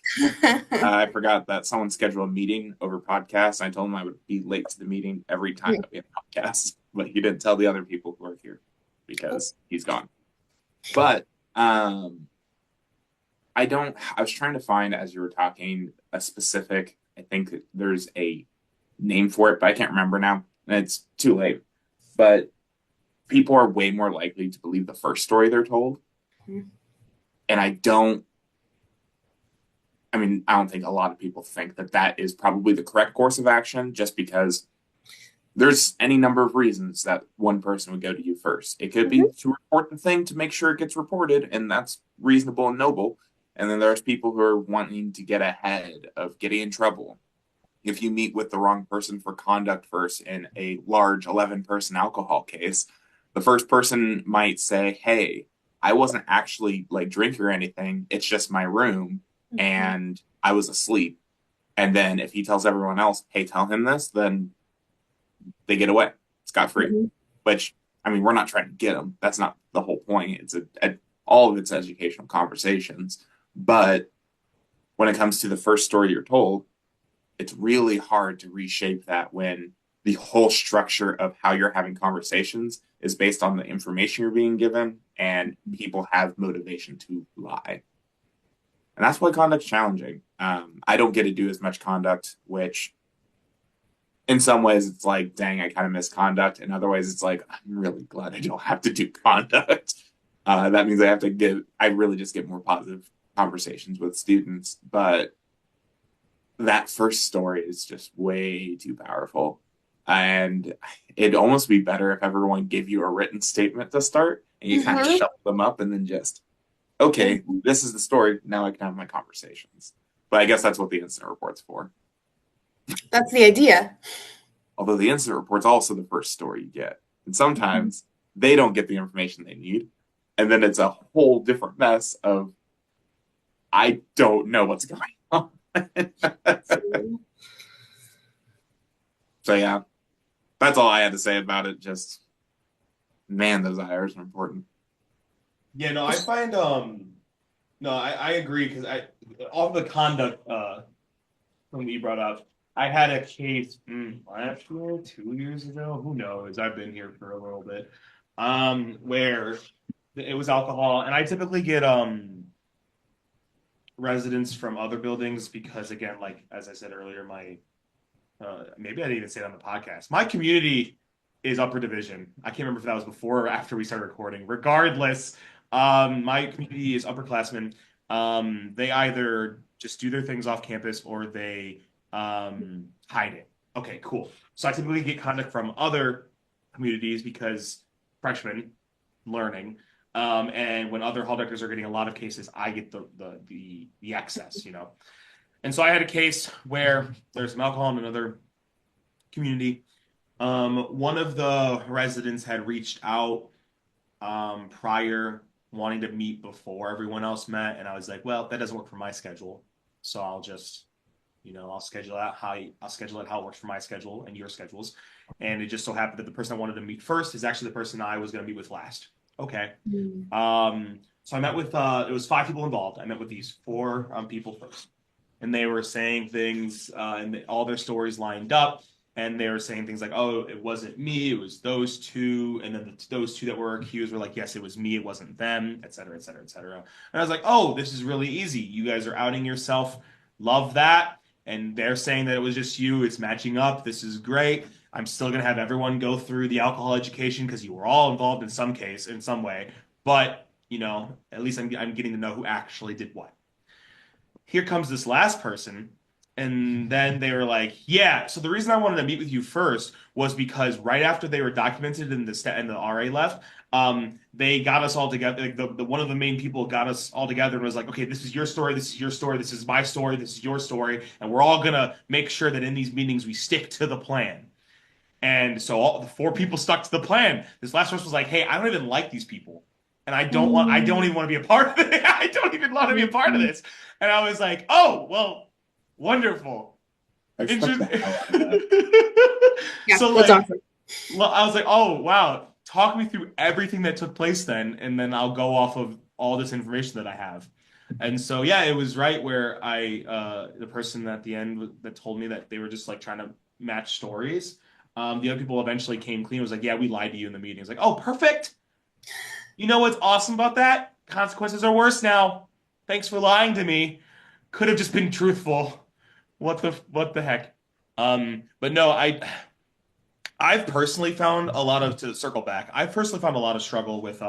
I forgot that someone scheduled a meeting over podcast. I told him I would be late to the meeting every time that we have podcasts, but he didn't tell the other people who are here because he's gone. But I was trying to find as you were talking a specific, I think there's a name for it, but I can't remember now. And it's too late. But people are way more likely to believe the first story they're told. Mhm. And I don't think a lot of people think that that is probably the correct course of action just because there's any number of reasons that one person would go to you first. It could be to report the thing to make sure it gets reported, and that's reasonable and noble. And then there's people who are wanting to get ahead of getting in trouble. If you meet with the wrong person for conduct first in a large 11-person alcohol case, the first person might say, "Hey, I wasn't actually like drinking or anything. It's just my room and I was asleep." And then if he tells everyone else, "Hey, tell him this," then they get away scot free. Mhm. Which, we're not trying to get them. That's not the whole point. All of it's educational conversations. But when it comes to the first story you're told, it's really hard to reshape that when the whole structure of how you're having conversations is based on the information you're being given and people have motivation to lie. And that's why conduct's challenging. I don't get to do as much conduct, which in some ways it's like, dang, I kind of miss conduct. In other ways, it's like, I'm really glad I don't have to do conduct. That means I really just get more positive conversations with students. But that first story is just way too powerful. And it'd almost be better if everyone gave you a written statement to start and you kind of Mhm. shuffle them up and then just, okay, this is the story. Now I can have my conversations. But I guess that's what the incident report's for. That's the idea. Although the incident report's also the first story you get. And sometimes they don't get the information they need. And then it's a whole different mess of, I don't know what's going on. So, yeah, that's all I had to say about it. Just, man, those IRs are important. Yeah, no, I find no, I agree because I all the conduct from you brought up. I had a case last year, 2 years ago. Who knows? I've been here for a little bit. Where it was alcohol, and I typically get residents from other buildings because again, like as I said earlier, my maybe I didn't even say it on the podcast. My community is upper division. I can't remember if that was before or after we started recording. Regardless, my community is upperclassmen. They either just do their things off campus or they hide it. Okay, cool. So I typically get contact from other communities because freshmen learning. And when other hall directors are getting a lot of cases, I get the excess, And so I had a case where there's some alcohol in another community. One of the residents had reached out prior, wanting to meet before everyone else met, and I was like, well, that doesn't work for my schedule, so I'll just, I'll schedule it how it works for my schedule and your schedules. And it just so happened that the person I wanted to meet first is actually the person I was going to meet with last. Okay. Mm. So I met with it was 5 people involved. I met with these 4 people first, and they were saying things, and all their stories lined up. And they were saying things like, "Oh, it wasn't me; it was those two." And then those two that were accused were like, "Yes, it was me; it wasn't them," et cetera, et cetera, et cetera. And I was like, "Oh, this is really easy. You guys are outing yourself. Love that." And they're saying that it was just you. It's matching up. This is great. I'm still gonna have everyone go through the alcohol education because you were all involved in some case, in some way. But at least I'm getting to know who actually did what. Here comes this last person. And then they were like, yeah. So the reason I wanted to meet with you first was because right after they were documented and the RA left, they got us all together. Like the one of the main people got us all together and was like, okay, this is your story, this is your story, this is my story, this is your story, and we're all gonna make sure that in these meetings we stick to the plan. And so all the 4 people stuck to the plan. This last person was like, "Hey, I don't even like these people, and I don't even want to be a part of it. I don't even want to be a part of this." And I was like, "Oh, well, wonderful, I expect the interesting." hell out of that. Yeah, So that's like, awesome. I was like, "Oh, wow, talk me through everything that took place then, and then I'll go off of all this information that I have." And so yeah, it was right where the person at the end that told me that they were just like trying to match stories. The other people eventually came clean. It was like, yeah, we lied to you in the meeting. It's like, oh, perfect. You know what's awesome about that? Consequences are worse now. Thanks for lying to me. Could have just been truthful. What the heck? But no, I've personally found a lot of to circle back. I've personally found a lot of struggle with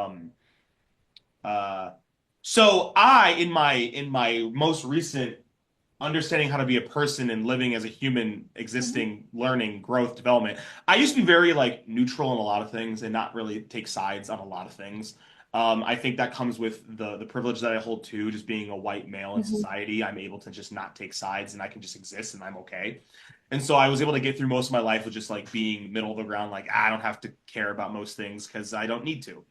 uh so I in my most recent understanding how to be a person and living as a human, Mhm. existing, learning, growth, development. I used to be very like neutral in a lot of things and not really take sides on a lot of things. I think that comes with the privilege that I hold too, just being a white male in Mhm. society. I'm able to just not take sides and I can just exist and I'm okay. And so I was able to get through most of my life with just like being middle of the ground, like I don't have to care about most things because I don't need to.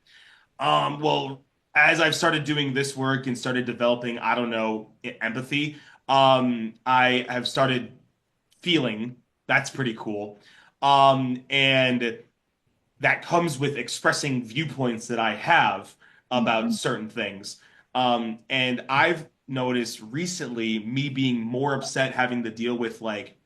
Well, as I've started doing this work and started developing, I don't know, empathy, I have started feeling that's pretty cool. And that comes with expressing viewpoints that I have about Mhm. certain things. And I've noticed recently me being more upset having to deal with like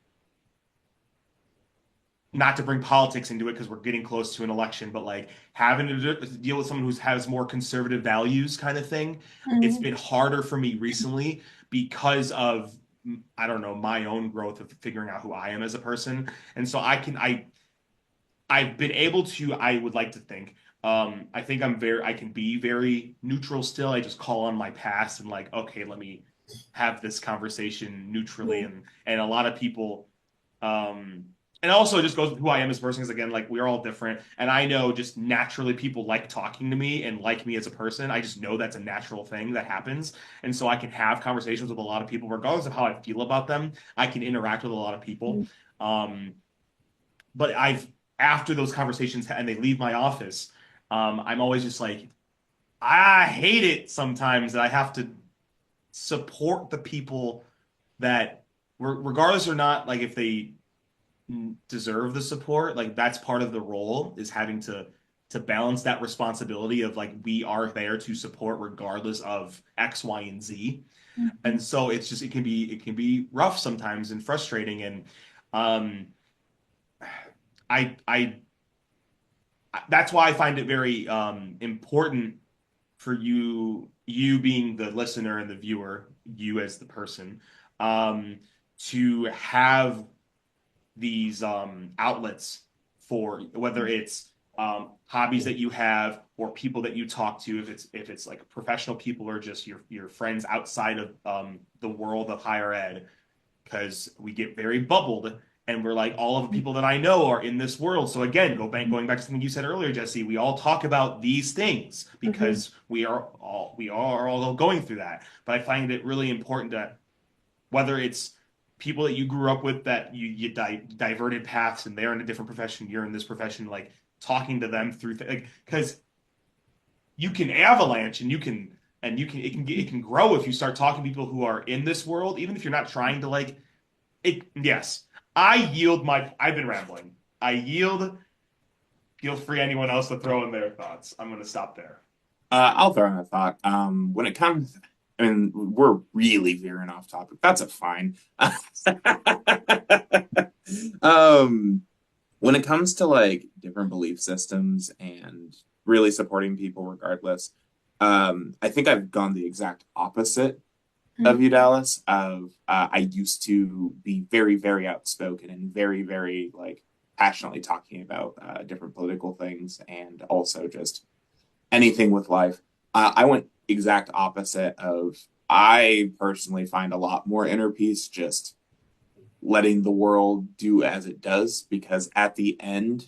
not to bring politics into it because we're getting close to an election, but like having to deal with someone who has more conservative values kind of thing, it's Mhm. been harder for me recently because of I don't know my own growth of figuring out who I am as a person, and so I've been able to I would like to think I think I can be very neutral still. I just call on my past and like okay, let me have this conversation neutrally, Yeah. and a lot of people um, and also it just goes with who I am as a person. Because again, like we're all different, and I know just naturally people like talking to me and like me as a person. I just know that's a natural thing that happens, and so I can have conversations with a lot of people, regardless of how I feel about them. I can interact with a lot of people. Um, but I've after those conversations and they leave my office, I'm always just like I hate it sometimes that I have to support the people that regardless or not like if they deserve the support. Like that's part of the role is having to balance that responsibility of like we are there to support regardless of X, Y, and Z. Mhm. And so it's just it can be rough sometimes and frustrating. And um I that's why I find it very important for you being the listener and the viewer, you as the person, um, to have these outlets for whether it's hobbies that you have or people that you talk to if it's like professional people or just your friends outside of the world of higher ed because we get very bubbled and we're like, all of the people that I know are in this world. So again, going back to something you said earlier, Jesse, we all talk about these things Mm-hmm. because we are all going through that. But I find it really important that whether it's people that you grew up with that you diverted paths and they're in a different profession, you're in this profession, like talking to them through like because you can avalanche and it can grow if you start talking to people who are in this world, even if you're not trying to like it. Yes, I've been rambling. I yield. Feel free, anyone else, to throw in their thoughts. I'm going to stop there. I'll throw in a thought. When it comes, I mean, we're really veering off topic. That's a fine. um, when it comes to like different belief systems and really supporting people regardless, I think I've gone the exact opposite of you, Dallas. Of I used to be very, very outspoken and very, very like passionately talking about different political things and also just anything with life. I went exact opposite of. I personally find a lot more inner peace just letting the world do as it does because at the end,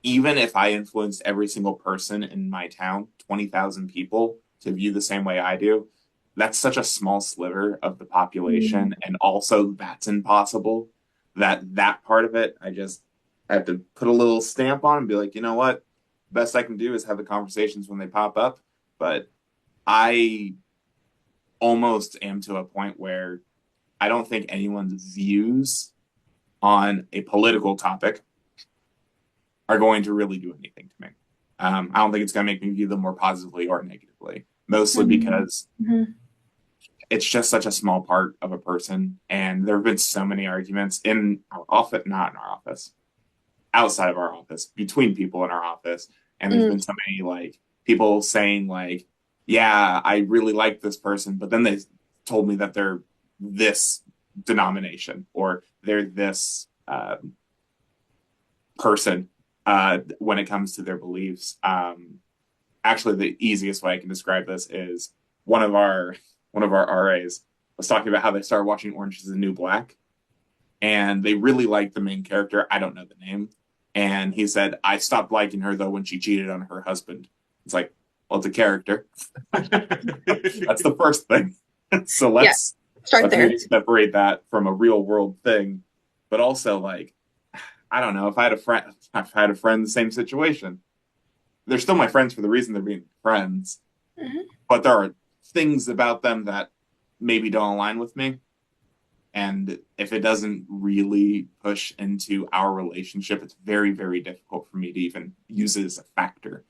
even if I influenced every single person in my town, 20,000 people, to view the same way I do, that's such a small sliver of the population. And also, that's impossible. That part of it, I just have to put a little stamp on and be like, you know what? Best I can do is have the conversations when they pop up. But I almost am to a point where I don't think anyone's views on a political topic are going to really do anything to me. I don't think it's going to make me view them more positively or negatively, mostly because Mm-hmm. it's just such a small part of a person. And there have been so many arguments in our office, not in our office, outside of our office, between people in our office. And there's been so many like people saying like, yeah, I really like this person, but then they told me that they're this denomination or they're this person when it comes to their beliefs. Actually, the easiest way I can describe this is one of our one of our RAs was talking about how they started watching Orange is the New Black, and they really liked the main character. I don't know the name, and he said I stopped liking her though when she cheated on her husband. It's like, well, it's a character. That's the first thing. So Yeah, start let's there. maybe separate that from a real world thing, but also like I don't know if I had a friend, if I had a friend in the same situation. They're still my friends for the reason they're being friends, Mm-hmm. but there are things about them that maybe don't align with me. And if it doesn't really push into our relationship, it's very, very difficult for me to even use it as a factor.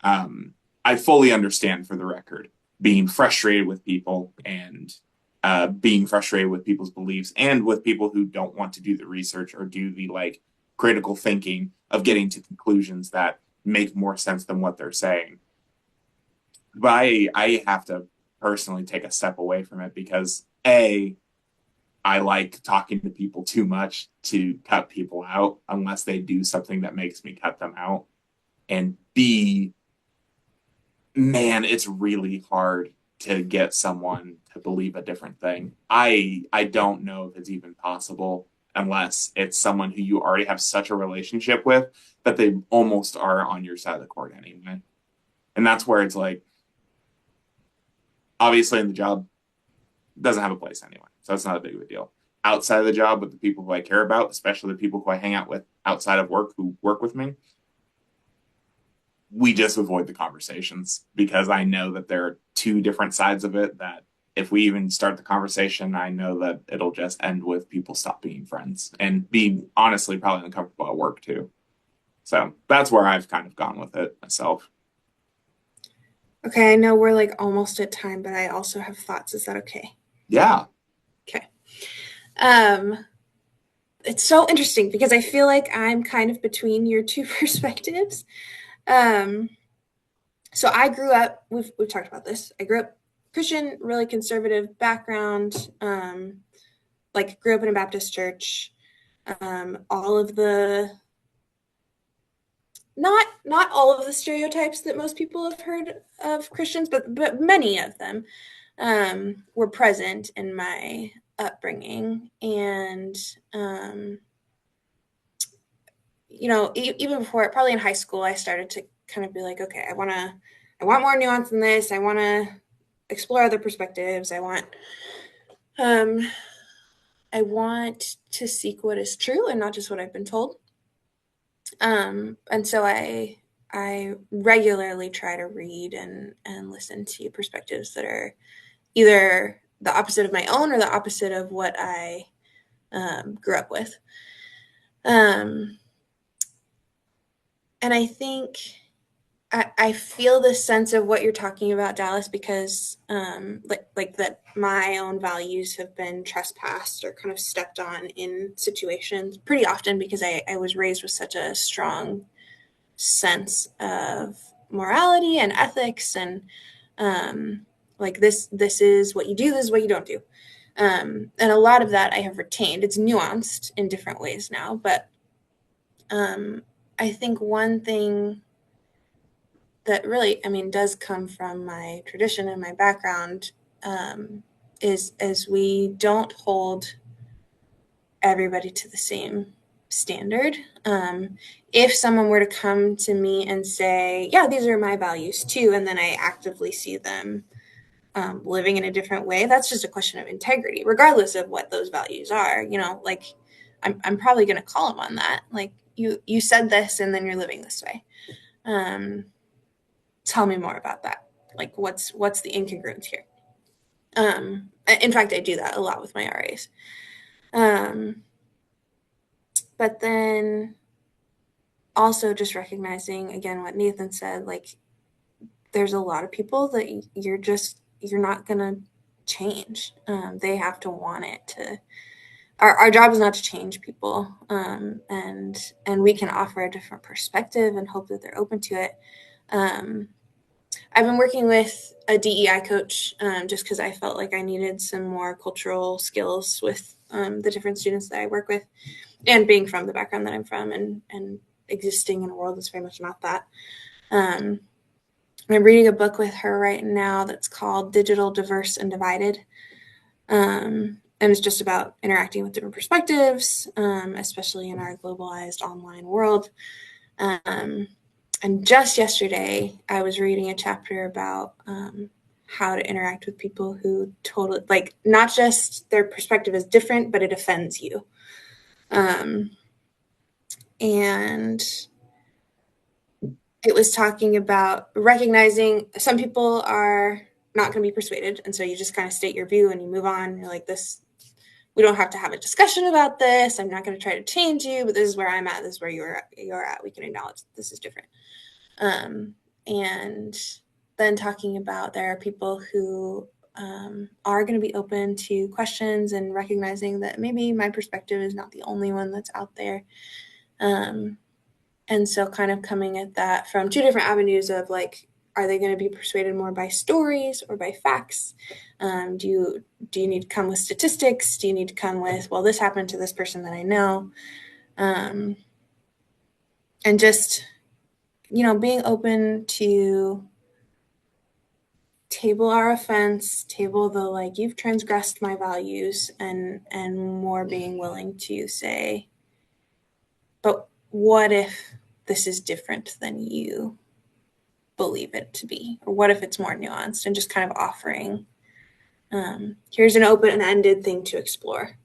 I fully understand, for the record, being frustrated with people and being frustrated with people's beliefs and with people who don't want to do the research or do the like critical thinking of getting to conclusions that make more sense than what they're saying. But I have to personally take a step away from it because A, I like talking to people too much to cut people out unless they do something that makes me cut them out. And B, man, it's really hard to get someone to believe a different thing. I don't know if it's even possible unless it's someone who you already have such a relationship with that they almost are on your side of the court anyway. And that's where it's like, obviously in the job doesn't have a place anyway. So it's not a big of a deal. Outside of the job with the people who I care about, especially the people who I hang out with outside of work who work with me, we just avoid the conversations because I know that there are two different sides of it that if we even start the conversation, I know that it'll just end with people stop being friends and being honestly probably uncomfortable at work too. So that's where I've kind of gone with it myself. Okay, I know we're like almost at time, but I also have thoughts. Is that okay? Yeah. Okay. Um, it's so interesting because I feel like I'm kind of between your two perspectives. Um, so I grew up, we've talked about this. I grew up Christian, really conservative background, like grew up in a Baptist church. All of the not all of the stereotypes that most people have heard of Christians, but many of them were present in my upbringing, and even before, probably in high school, I started to kind of be like, okay, I want more nuance than this. I want to explore other perspectives. Um, I want to seek what is true and not just what I've been told. And so I regularly try to read and listen to perspectives that are either the opposite of my own or the opposite of what I grew up with. And I think I feel this sense of what you're talking about, Dallas, because like that my own values have been trespassed or kind of stepped on in situations pretty often because I was raised with such a strong sense of morality and ethics and like this is what you do, this is what you don't do. And a lot of that I have retained. It's nuanced in different ways now, but I think one thing that really, I mean, does come from my tradition and my background is as we don't hold everybody to the same standard. If someone were to come to me and say, yeah, these are my values too, and then I actively see them living in a different way, that's just a question of integrity, regardless of what those values are. Like I'm probably going to call them on that. Like you said this, and then you're living this way. Tell me more about that. Like what's the incongruence here? In fact, I do that a lot with my RAs. But then also just recognizing again what Nathan said, like there's a lot of people that you're not gonna change. They have to want it to. Our job is not to change people, and we can offer a different perspective and hope that they're open to it. I've been working with a DEI coach just because I felt like I needed some more cultural skills with the different students that I work with, and being from the background that I'm from, and existing in a world that's very much not that. I'm reading a book with her right now that's called Digital, Diverse, and Divided. And it's just about interacting with different perspectives, especially in our globalized online world. And just yesterday, I was reading a chapter about how to interact with people who totally, like, not just their perspective is different, but it offends you. And it was talking about recognizing some people are not going to be persuaded. And so you just kind of state your view and you move on. You're like, this, we don't have to have a discussion about this. I'm not going to try to change you, but this is where I'm at. This is where you're at. We can acknowledge this is different. And then talking about there are people who are going to be open to questions and recognizing that maybe my perspective is not the only one that's out there. And so kind of coming at that from two different avenues of like, are they going to be persuaded more by stories or by facts? Do you need to come with statistics? Do you need to come with, well, this happened to this person that I know? And just, being open to table our offense, table the like, you've transgressed my values, and more being willing to say, but what if this is different than you believe it to be? Or what if it's more nuanced, and just kind of offering, here's an open-ended thing to explore.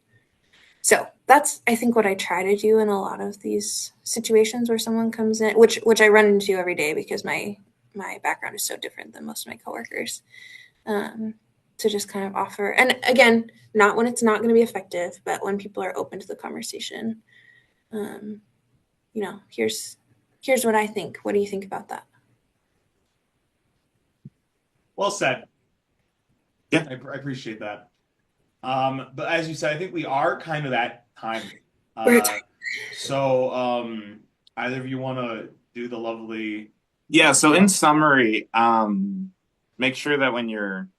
So that's, I think, what I try to do in a lot of these situations where someone comes in, which I run into every day because my background is so different than most of my coworkers, to just kind of offer, and again, not when it's not going to be effective, but when people are open to the conversation. Here's what I think. What do you think about that? Well said. Yeah. I appreciate that. But as you said, I think we are kind of at time. So either of you want to do the lovely. Yeah, so in summary, make sure that when you're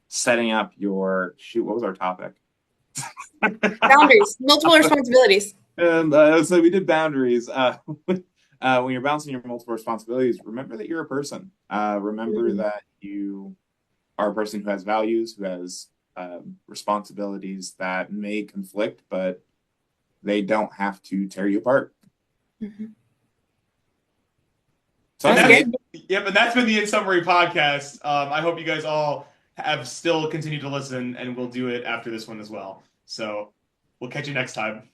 setting up your shoot, what was our topic? Boundaries, multiple responsibilities. And so we did boundaries. When you're balancing your multiple responsibilities, remember that you're a person. Remember that you are a person who has values, who has responsibilities that may conflict, but they don't have to tear you apart. Mhm. So And That's anyway, good. yep, and that's been the In Summary podcast. I hope you guys all have still continued to listen, and we'll do it after this one as well. So we'll catch you next time.